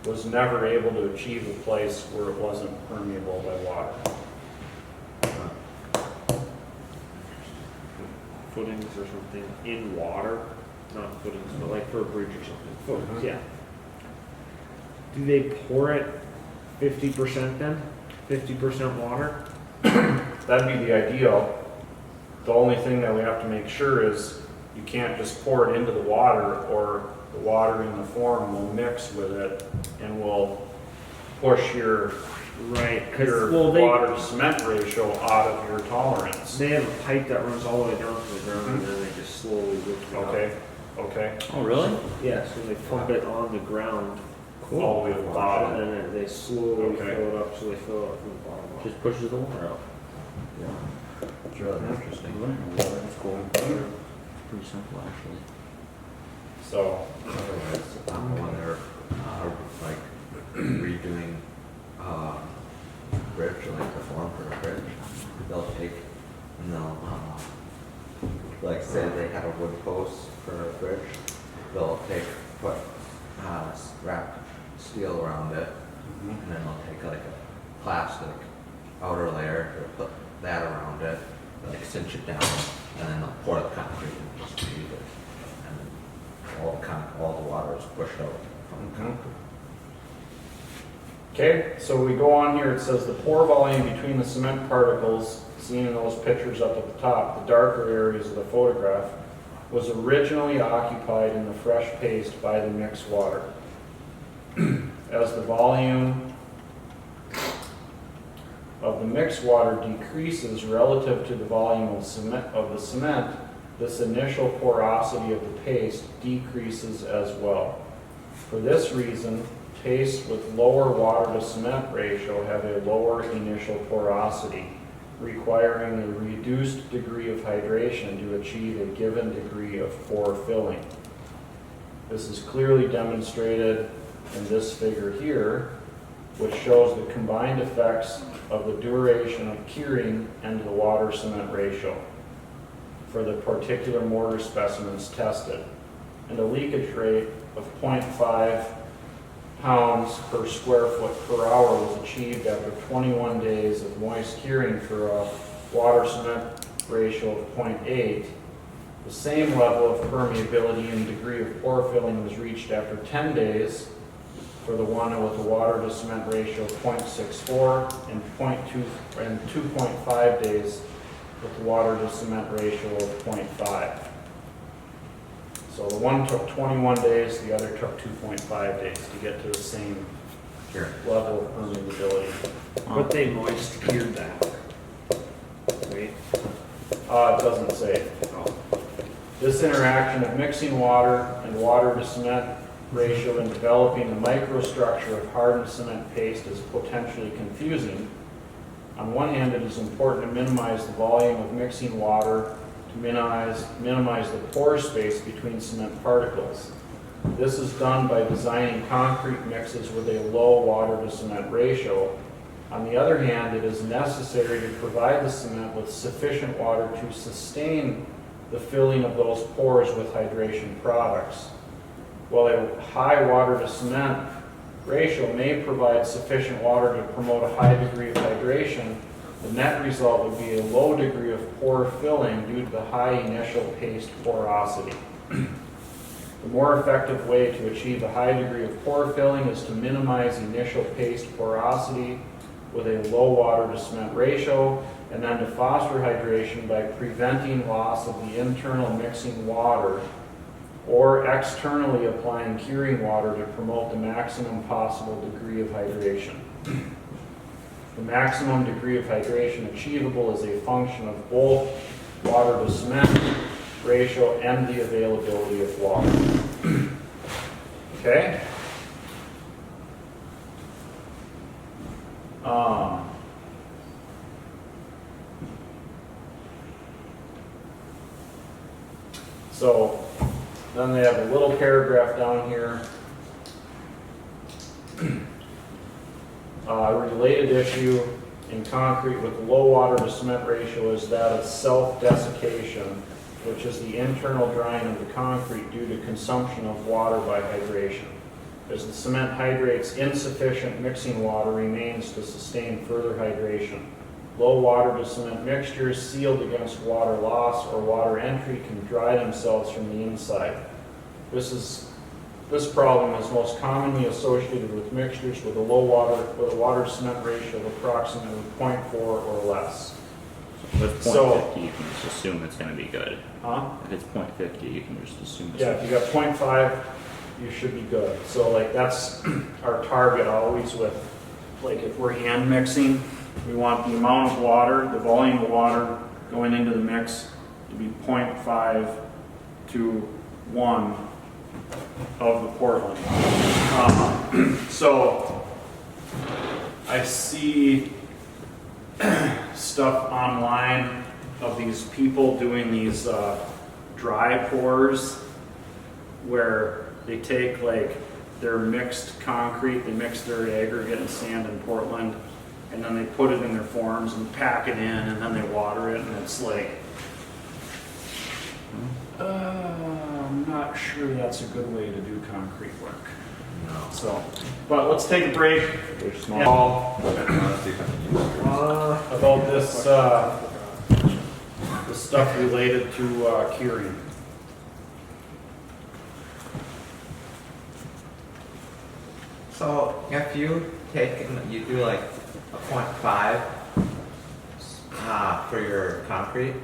S1: was never able to achieve a place where it wasn't permeable by water.
S3: Footings or something in water, not footings, but like for a bridge or something. Footings, yeah. Do they pour it 50% then? 50% water?
S1: That'd be the ideal. The only thing that we have to make sure is you can't just pour it into the water, or the water in the form will mix with it and will push your
S3: Right,
S1: your
S3: because
S1: water to cement ratio out of your tolerance.
S3: they have a pipe that runs all the way down to the ground and then they just slowly lift it up.
S1: Okay,
S6: Oh, really?
S3: Yeah, so they pump it on the ground
S1: all the way to the
S3: and
S1: bottom.
S3: then they slowly
S1: Okay.
S3: fill it up, so they fill it up from the bottom up.
S6: Just pushes the water out.
S4: It's really interesting.
S6: That's cool. Pretty simple, actually.
S1: So,
S4: Otherwise, when they're like redoing bridge, like the form for a bridge, they'll take and they'll like say they had a wood post for a bridge, they'll put wrap steel around it, and then they'll take like a plastic outer layer, to put that around it, like cinch it down, and then they'll pour the concrete and just leave it. And all the water is pushed out from the concrete.
S1: Okay, so we go on here, it says the pore volume between the cement particles, seen in those pictures up at the top, the darker areas of the photograph, was originally occupied in the fresh paste by the mixed water. As the volume of the mixed water decreases relative to the volume of the cement, this initial porosity of the paste decreases as well. For this reason, pastes with lower water to cement ratio have a lower initial porosity, requiring a reduced degree of hydration to achieve a given degree of pore filling. This is clearly demonstrated in this figure here, which shows the combined effects of the duration of curing and the water cement ratio for the particular mortar specimens tested, and a leakage rate of 0.5 pounds per square foot per hour was achieved after 21 days of moist curing for a water cement ratio of 0.8. The same level of permeability and degree of pore filling was reached after 10 days for the one with the water to cement ratio of 0.64 and 2.5 days with the water to cement ratio of 0.5. So the one took 21 days, the other took 2.5 days to get to the same
S4: Here.
S1: level of permeability.
S3: But they moist cured that. Right?
S1: It doesn't say. This interaction of mixing water and water to cement ratio and developing the microstructure of hardened cement paste is potentially confusing. On one hand, it is important to minimize the volume of mixing water to minimize the pore space between cement particles. This is done by designing concrete mixes with a low water to cement ratio. On the other hand, it is necessary to provide the cement with sufficient water to sustain the filling of those pores with hydration products. While a high water to cement ratio may provide sufficient water to promote a high degree of hydration, the net result would be a low degree of pore filling due to the high initial paste porosity. The more effective way to achieve a high degree of pore filling is to minimize initial paste porosity with a low water to cement ratio, and then to foster hydration by preventing loss of the internal mixing water or externally applying curing water to promote the maximum possible degree of hydration. The maximum degree of hydration achievable is a function of both water to cement ratio and the availability of water. Okay? So then they have a little paragraph down here. A related issue in concrete with low water to cement ratio is that of self-desiccation, which is the internal drying of the concrete due to consumption of water by hydration. As the cement hydrates, insufficient mixing water remains to sustain further hydration. Low water to cement mixtures sealed against water loss or water entry can dry themselves from the inside. This problem is most commonly associated with mixtures with a water to cement ratio of approximately 0.4 or less.
S6: With
S1: So-
S6: 0.50, you can just assume it's going to be good. If it's 0.50, you can just assume it's
S1: Yeah, if you got 0.5, you should be good. So like that's our target always with, like if we're hand mixing, we want the amount of water, the volume of water going into the mix to be 0.5 to 1 of the Portland. So I see stuff online of these people doing these dry pours where they take like their mixed concrete, they mix their aggregate and sand in Portland, and then they put it in their forms and pack it in, and then they water it, and it's like, I'm not sure that's a good way to do concrete work.
S4: No.
S1: So, but let's take a break.
S6: They're
S1: All
S5: Honestly, if I can use it.
S1: about this stuff related to curing.
S4: So if you you do like a 0.5 for your concrete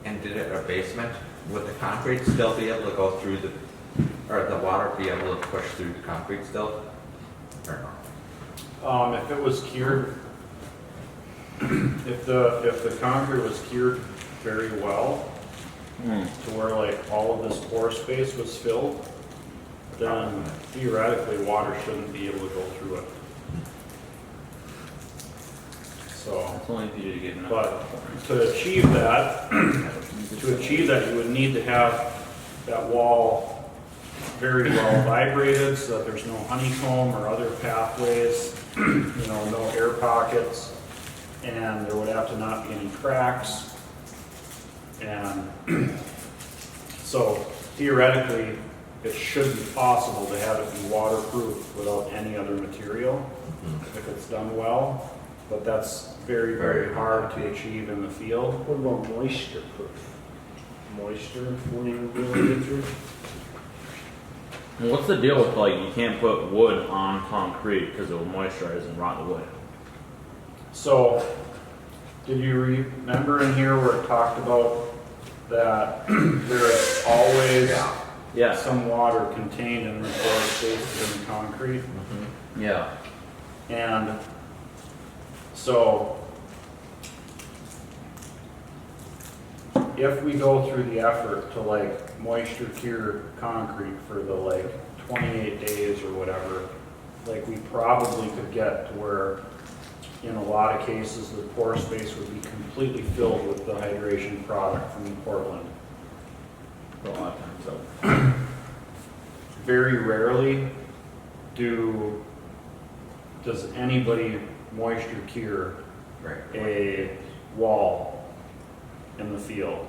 S4: and did it in a basement, would the concrete still be able to go through or the water be able to push through the concrete still? Or no?
S1: If it was cured, if the concrete was cured very well, to where like all of this pore space was filled, then theoretically water shouldn't be able to go through it. So,
S6: It's only if you get enough.
S1: but to achieve that, you would need to have that wall very well vibrated so that there's no honeycomb or other pathways, no air pockets, and there would have to not be any cracks. And so theoretically, it should be possible to have it be waterproof without any other material if it's done well, but that's very, very hard to achieve in the field.
S3: What about moisture proof? Moisture wouldn't even be able to get through?
S6: And what's the deal with like you can't put wood on concrete because it will moisturize and rot the wood?
S1: So, did you remember in here where it talked about that there is always
S6: Yeah.
S1: some water contained in the pore spaces in the concrete?
S6: Yeah.
S1: And so, if we go through the effort to like moisture cure concrete for the like 28 days or whatever, like we probably could get to where in a lot of cases the pore space would be completely filled with the hydration product from Portland.
S6: For a lot of times, so.
S1: Very rarely does anybody moisture cure
S4: Right.
S1: a wall in the field.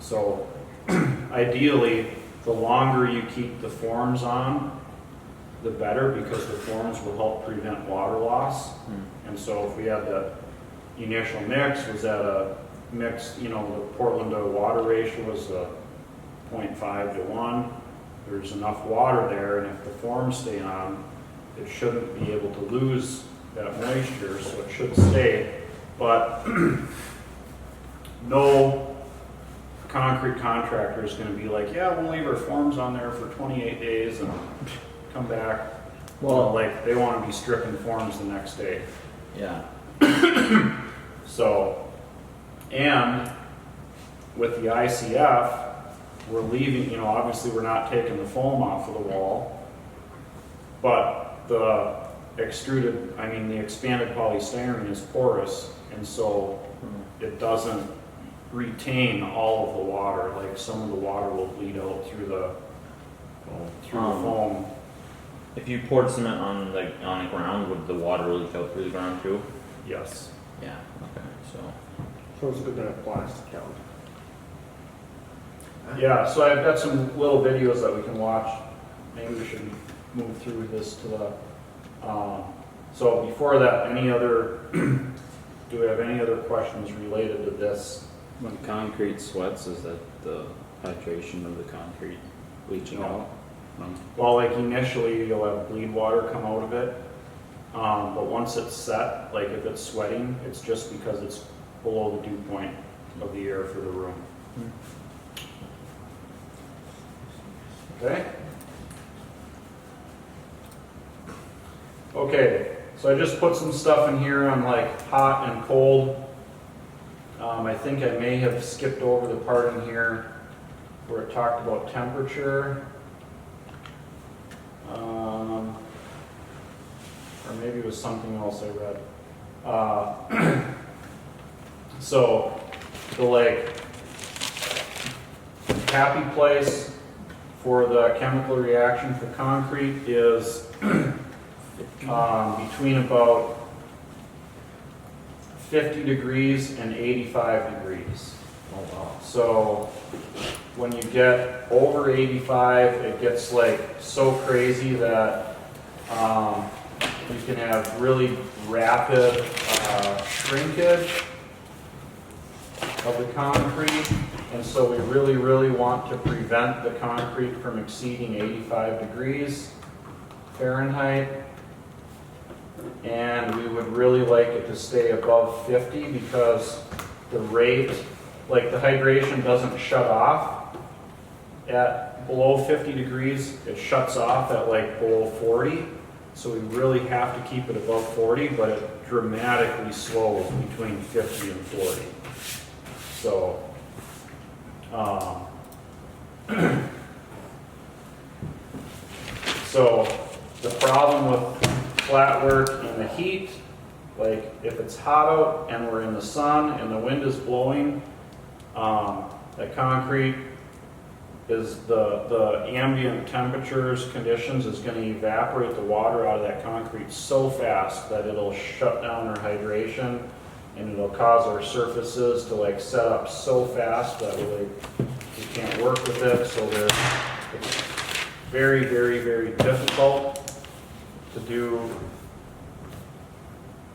S1: So ideally, the longer you keep the forms on, the better, because the forms will help prevent water loss. And so if we had the initial mix was at a mix, the Portland to water ratio was a 0.5 to 1. There's enough water there, and if the forms stay on, it shouldn't be able to lose that moisture, so it should stay. But no concrete contractor is going to be like, yeah, we'll leave our forms on there for 28 days and come back. Well, like they want to be stripping forms the next day.
S6: Yeah.
S1: So, and with the ICF, we're leaving, obviously we're not taking the foam off of the wall, but the expanded polystyrene is porous, and so it doesn't retain all of the water. Like some of the water will bleed out through the foam.
S6: If you poured cement on the ground, would the water leak out through the ground too?
S1: Yes.
S6: Yeah. Okay.
S3: So it's good to have plastic out.
S1: Yeah, so I've got some little videos that we can watch. Maybe we should move through this to the, so before that, do we have any other questions related to this?
S5: When concrete sweats, is that the hydration of the concrete leaching
S1: No.
S5: out?
S1: Well, like initially you'll have bleed water come out of it, but once it's set, like if it's sweating, it's just because it's below the dew point of the air for the room. Okay? Okay, so I just put some stuff in here on like hot and cold. I think I may have skipped over the part in here where it talked about temperature. Or maybe it was something else I read. So the like happy place for the chemical reaction for concrete is between about 50 degrees and 85 degrees.
S4: Oh, wow.
S1: So when you get over 85, it gets like so crazy that you can have really rapid shrinkage. of the concrete. And so we really, really want to prevent the concrete from exceeding 85 degrees Fahrenheit. And we would really like it to stay above 50 because the rate, like the hydration doesn't shut off at below 50 degrees. It shuts off at like below 40. So we really have to keep it above 40, but it dramatically slows between 50 and 40. So, so the problem with flat work in the heat, like if it's hot out and we're in the sun and the wind is blowing, the concrete is the ambient temperatures conditions is going to evaporate the water out of that concrete so fast that it'll shut down our hydration and it'll cause our surfaces to like set up so fast that we can't work with it. So it's very, very, very difficult to do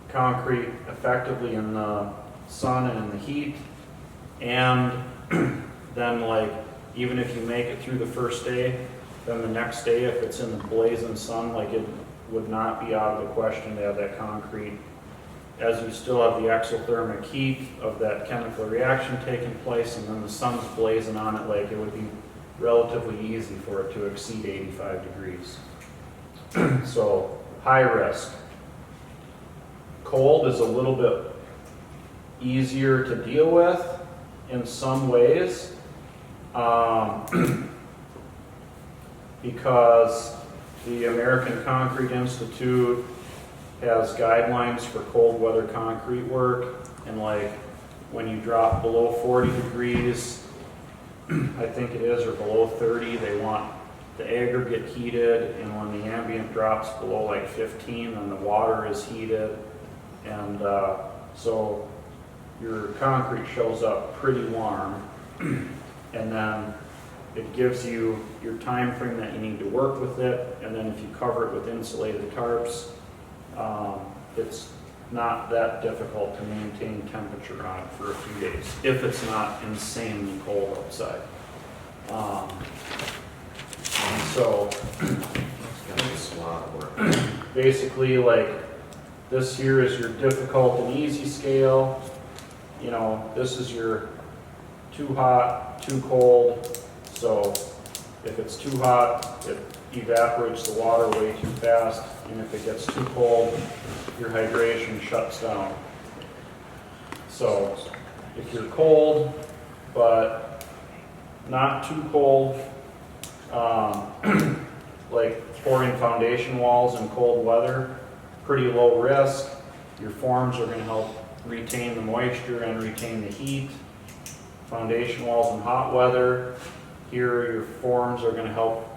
S1: concrete effectively in the sun and in the heat. And then like, even if you make it through the first day, then the next day, if it's in the blazing sun, like it would not be out of the question to have that concrete, as you still have the exothermic heat of that chemical reaction taking place, and then the sun's blazing on it, like it would be relatively easy for it to exceed 85 degrees. So, high risk. Cold is a little bit easier to deal with in some ways. Because the American Concrete Institute has guidelines for cold weather concrete work, and like when you drop below 40 degrees, I think it is, or below 30, they want the aggregate heated, and when the ambient drops below like 15, then the water is heated, and so your concrete shows up pretty warm. And then it gives you your time frame that you need to work with it, and then if you cover it with insulated tarps, it's not that difficult to maintain temperature on it for a few days, if it's not insanely cold outside. And so,
S4: It's gonna be a lot of work.
S1: basically, like, this here is your difficult and easy scale. You know, this is your too hot, too cold. So if it's too hot, it evaporates the water way too fast. And if it gets too cold, your hydration shuts down. So if you're cold, but not too cold, like pouring foundation walls in cold weather, pretty low risk. Your forms are going to help retain the moisture and retain the heat. Foundation walls in hot weather, here your forms are going to help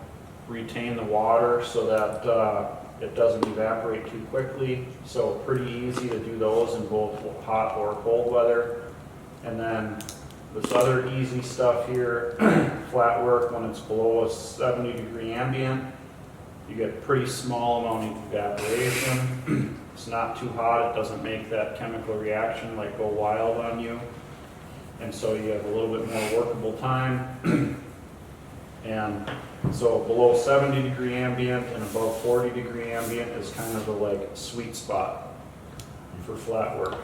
S1: retain the water so that it doesn't evaporate too quickly. So pretty easy to do those in both hot or cold weather. And then this other easy stuff here, flat work when it's below a 70 degree ambient, you get pretty small amount of evaporation. It's not too hot, it doesn't make that chemical reaction like go wild on you. And so you have a little bit more workable time. And so below 70 degree ambient and above 40 degree ambient is kind of the like sweet spot for flat work.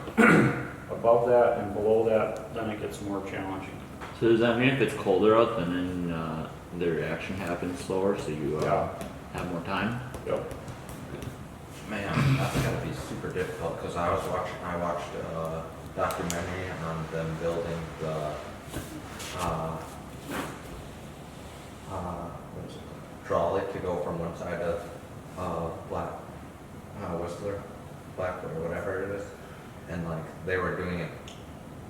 S1: Above that and below that, then it gets more challenging.
S6: So does that mean if it's colder out, then the reaction happens slower, so you
S1: Yeah.
S6: have more time?
S1: Yep.
S4: Man, that's gotta be super difficult, because I watched a documentary on them building the, what is it, trolley to go from one side of, Whistler, Blackwood, or whatever it is, and like, they were doing it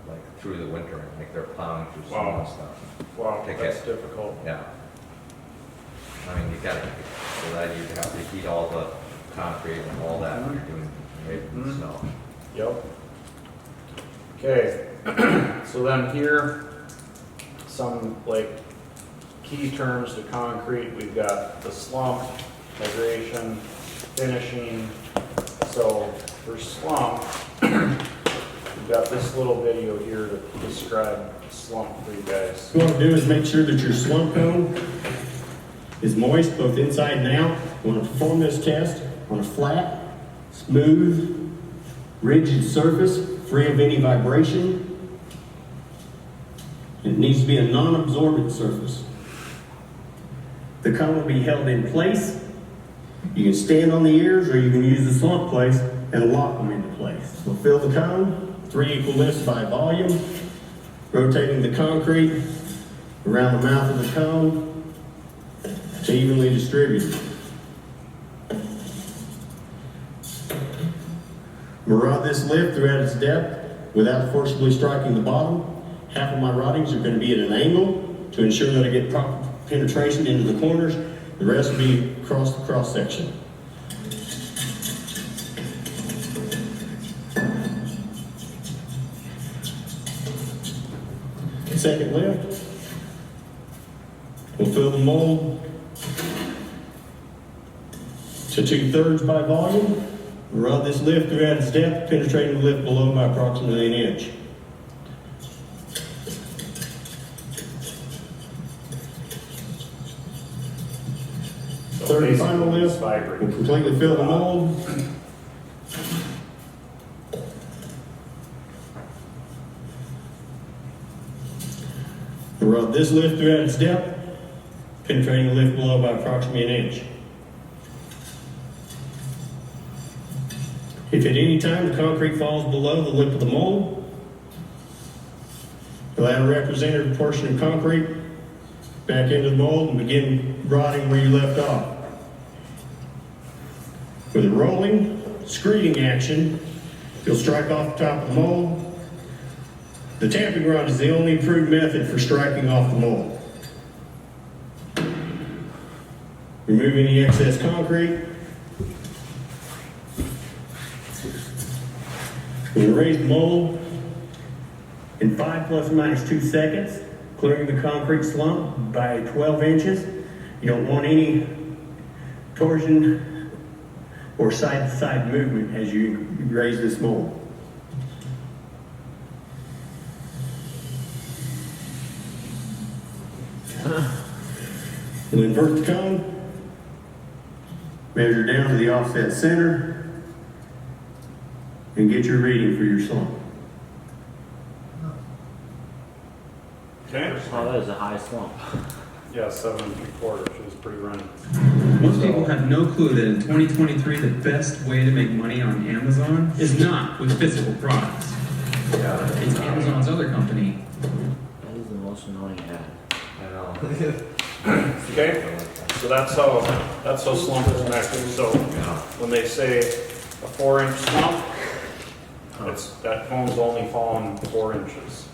S4: like through the winter, like they're plowing through snow
S1: Wow.
S4: and stuff.
S1: Wow,
S4: Take
S1: that's
S4: it.
S1: difficult.
S4: Yeah. I mean, you gotta, so that you'd have to heat all the concrete and all that when you're doing it in the
S1: Mhm.
S4: snow.
S1: Yep. Okay, so then here, some like key terms to concrete. We've got the slump, hydration, finishing. So for slump, got this little video here to describe slump for you guys.
S8: What you want to do is make sure that your slump cone is moist both inside and out. You want to perform this test on a flat, smooth, rigid surface, free of any vibration. It needs to be a non-absorbent surface. The cone will be held in place. You can stand on the ears or you can use the slump plates and lock them into place. We'll fill the cone, 3 equal lifts by volume, rotating the concrete around the mouth of the cone to evenly distribute it. We'll rod this lift throughout its depth without forcibly striking the bottom. Half of my roddings are going to be at an angle to ensure that I get proper penetration into the corners. The rest will be across the cross section. Second lift. We'll fill the mold to 2/3 by volume. We'll rod this lift throughout its depth, penetrating the lift below by approximately 1 inch. Third and final lift, we'll completely fill the mold. We'll rod this lift throughout its depth, penetrating the lift below by approximately 1 inch. If at any time the concrete falls below the lip of the mold, we'll add a representative portion of concrete back into the mold and begin rodding where you left off. With a rolling, screeding action, you'll strike off the top of the mold. The tamping rod is the only approved method for striking off the mold. Remove any excess concrete. We'll raise the mold in 5 ± 2 seconds, clearing the concrete slump by 12 inches. You don't want any torsion or side-to-side movement as you raise this mold. We'll invert the cone, measure down to the offset center, and get your reading for your slump.
S1: Okay?
S6: Oh, that is a high slump.
S1: Yeah, 7 3/4, she was pretty running.
S9: Most people have no clue that in 2023, the best way to make money on Amazon is not with physical products. It's Amazon's other company.
S6: That is the most annoying ad.
S4: I know.
S1: Okay, so that's how slump is measured. So when they say a 4-inch slump, that cone's only fallen 4 inches.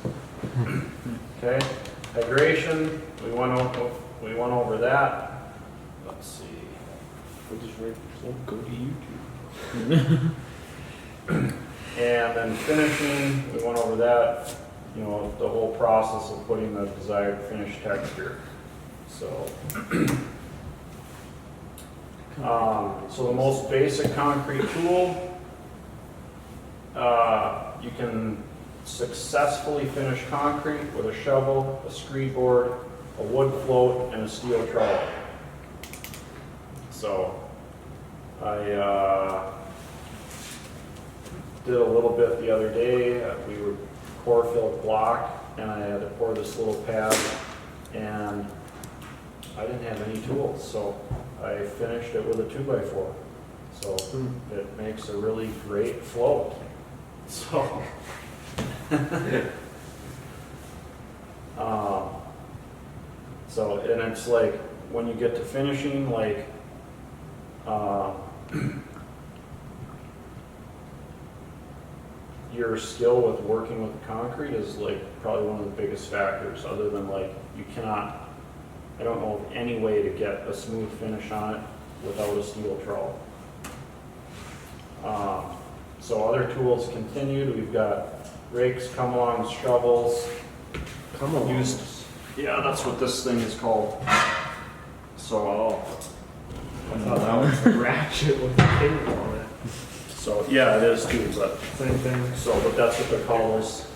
S1: Okay, hydration, we went over that. Let's see.
S3: We'll just write, go to YouTube.
S1: And then finishing, we went over that, you know, the whole process of putting the desired finished texture. So, so the most basic concrete tool, you can successfully finish concrete with a shovel, a screed board, a wood float, and a steel trowel. So, I did a little bit the other day. We were core filled block, and I had to pour this little pad, and I didn't have any tools, so I finished it with a 2x4. So it makes a really great float. So, so, and it's like when you get to finishing, like, your skill with working with concrete is like probably one of the biggest factors, other than like you cannot, I don't know of any way to get a smooth finish on it without a steel trowel. So other tools continued. We've got rakes, come-alongs, shovels.
S3: Come-alongs?
S1: Yeah, that's what this thing is called. So,
S3: I thought that was a ratchet with a cable on it.
S1: So, yeah, it is too, but,
S3: Same thing.
S1: so, but that's what they call those,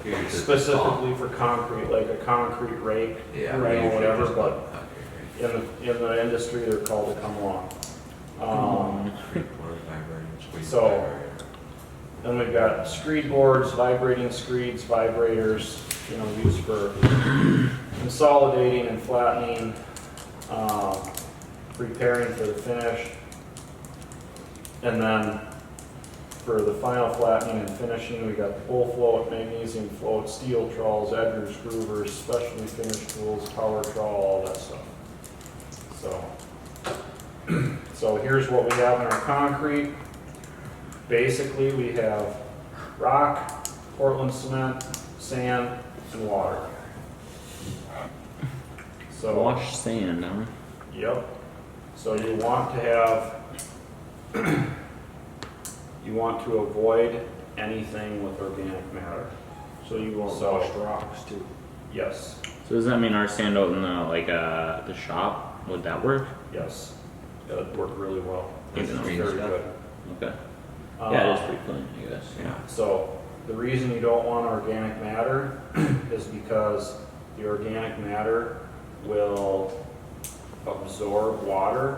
S4: Here's just
S1: specifically for concrete, like a concrete rake,
S4: Yeah.
S1: right, or whatever, but
S4: Okay,
S1: in the industry, they're called a come along.
S4: great. Three-quarter vibrating, squeeze
S1: So-
S4: vibrator.
S1: Then we've got screed boards, vibrating screeds, vibrators, used for consolidating and flattening, preparing for the finish. And then for the final flattening and finishing, we got full float, magnesium float, steel trowels, Edgar's groovers, specialty finish tools, power trowel, all that stuff. So here's what we have in our concrete. Basically, we have rock, Portland cement, sand, and water. So,
S6: Wash sand, huh?
S1: yep. So you want to have, you want to avoid anything with organic matter.
S3: So you want
S1: So-
S3: washed rocks too.
S1: Yes,
S6: So does that mean our sand out in the shop, would that work?
S1: yes. That worked really well.
S6: Even
S1: It's
S6: though
S1: very
S4: it's-
S1: good.
S6: Okay. Yeah, it is
S1: Uh,
S6: pretty clean, I guess.
S4: Yeah.
S1: So the reason you don't want organic matter is because the organic matter will absorb water.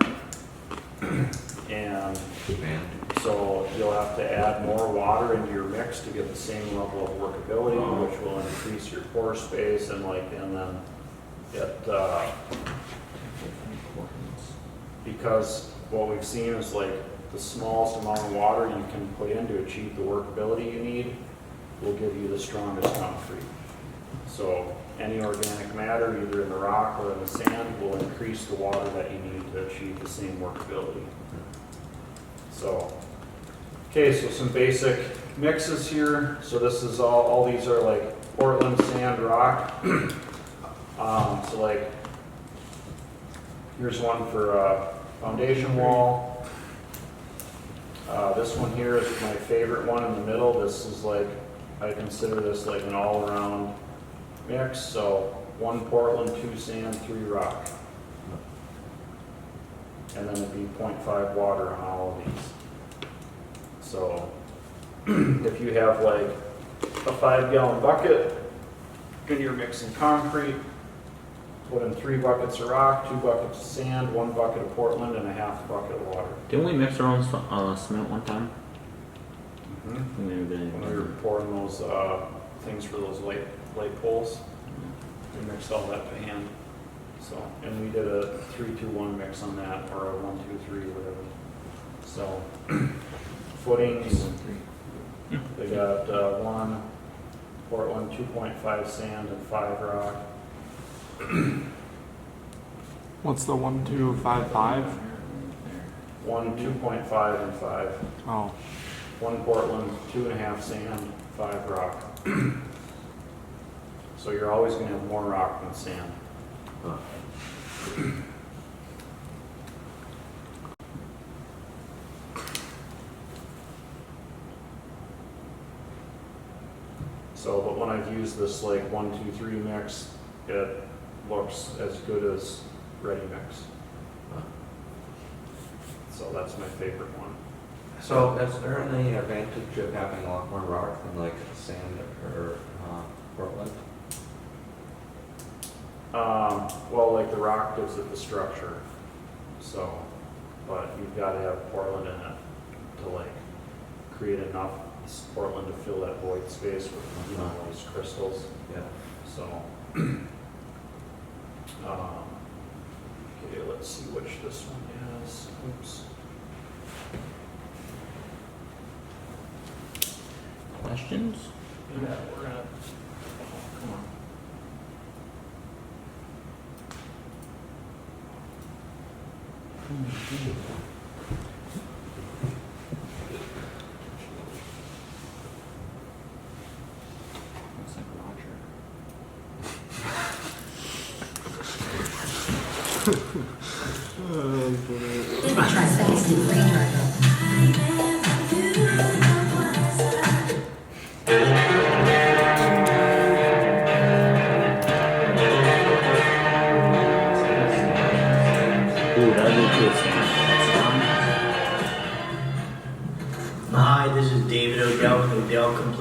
S1: And
S4: Man,
S1: so you'll have to add more water into your mix to get the same level of workability, which will increase your pore space and then it, because what we've seen is like the smallest amount of water you can put in to achieve the workability you need will give you the strongest concrete. So any organic matter, either in the rock or in the sand, will increase the water that you need to achieve the same workability. So, okay, so some basic mixes here. So this is all these are like Portland sand rock. So like, here's one for foundation wall. This one here is my favorite one in the middle. This is like, I consider this like an all-around mix. So 1 Portland, 2 sand, 3 rock. And then it'd be 0.5 water on all of these. So if you have like a 5-gallon bucket and you're mixing concrete, put in 3 buckets of rock, 2 buckets of sand, 1 bucket of Portland, and a half bucket of water.
S6: Didn't we mix our own cement one time?
S1: Mm-hmm.
S6: We never did
S1: When we were pouring those things for those light poles, we mixed all that by hand. So, and we did a 3-2-1 mix on that, or a 1-2-3, whatever. So, footings, they got 1 Portland, 2.5 sand, and 5 rock.
S7: What's the 1, 2, 5, 5?
S1: 1, 2.5, and 5.
S7: Oh,
S1: 1 Portland, 2.5 sand, 5 rock. So you're always gonna have more rock than sand. So, but when I've used this like 1, 2, 3 mix, it looks as good as ready mix. So that's my favorite one.
S4: so is there any advantage of having a lot more rock than like sand or Portland?
S1: Well, like the rock gives it the structure, so, but you've got to have Portland in it to like create enough Portland to fill that void space with, those crystals,
S4: Yeah.
S1: so. Okay, let's see which this one is, oops.
S6: Questions?
S1: Yeah, we're gonna, oh, come on.
S6: Looks like Roger. Ooh, that'd be cool.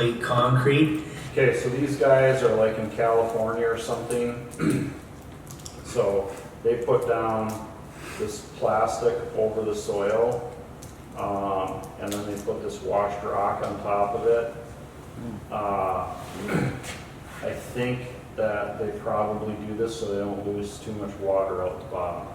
S10: plate concrete.
S1: Okay, so these guys are like in California or something. So they put down this plastic over the soil, and then they put this washed rock on top of it. I think that they probably do this so they don't lose too much water out the bottom.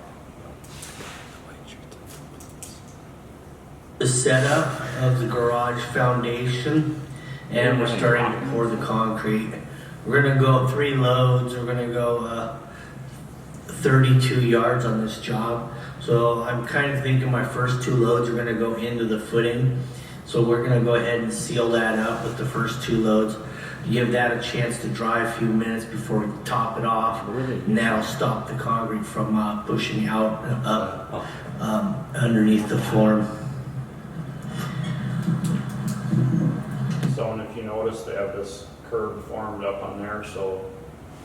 S10: The setup of the garage foundation, and we're starting to pour the concrete. We're gonna go 3 loads. We're gonna go 32 yards on this job. So I'm kind of thinking my first 2 loads are gonna go into the footing. So we're gonna go ahead and seal that up with the first 2 loads. Give that a chance to dry a few minutes before we top it off. And that'll stop the concrete from pushing out and up underneath the form.
S1: So, and if you notice, they have this curb formed up on there, so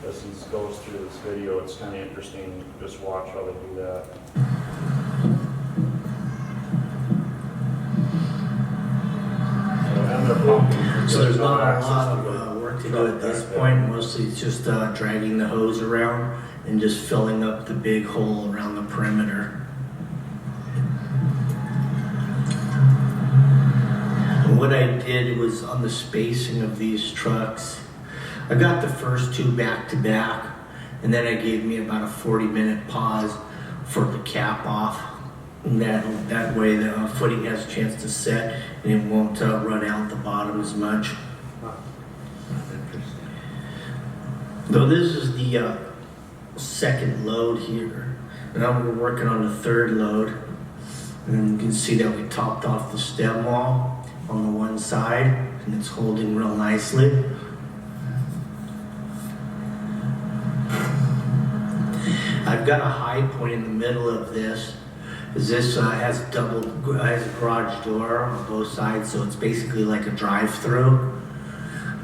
S1: as he goes through this video, it's kind of interesting. Just watch how they do that. And they're pumping.
S10: So there's not a
S1: access
S10: lot
S1: to
S10: of
S1: the
S10: work to do
S1: truck
S10: at this
S1: back there.
S10: point. Mostly it's just dragging the hose around and just filling up the big hole around the perimeter. What I did was on the spacing of these trucks, I got the first 2 back to back, and then I gave me about a 40-minute pause for the cap off. And that way the footing has a chance to set and it won't run out the bottom as much. Though this is the second load here, and now we're working on the 3rd load. And you can see that we topped off the stem wall on the one side, and it's holding real nicely. I've got a high point in the middle of this. This has a garage door on both sides, so it's basically like a drive-through.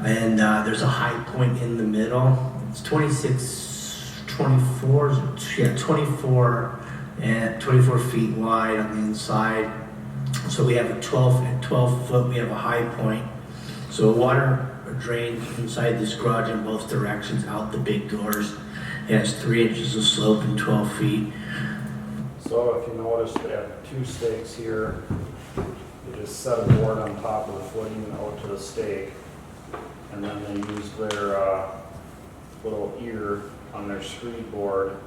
S10: And there's a high point in the middle. It's 24 feet wide on the inside. So we have a 12 foot, we have a high point. So water drains inside this garage in both directions out the big doors. It has 3 inches of slope and 12 feet.
S1: So if you notice, they have 2 stakes here. They just set a board on top of the footing out to the stake. And then they use their little ear on their screed board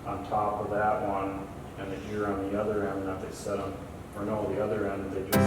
S1: on top of that one, and the ear on the other end that they set them, or no, the other end, they just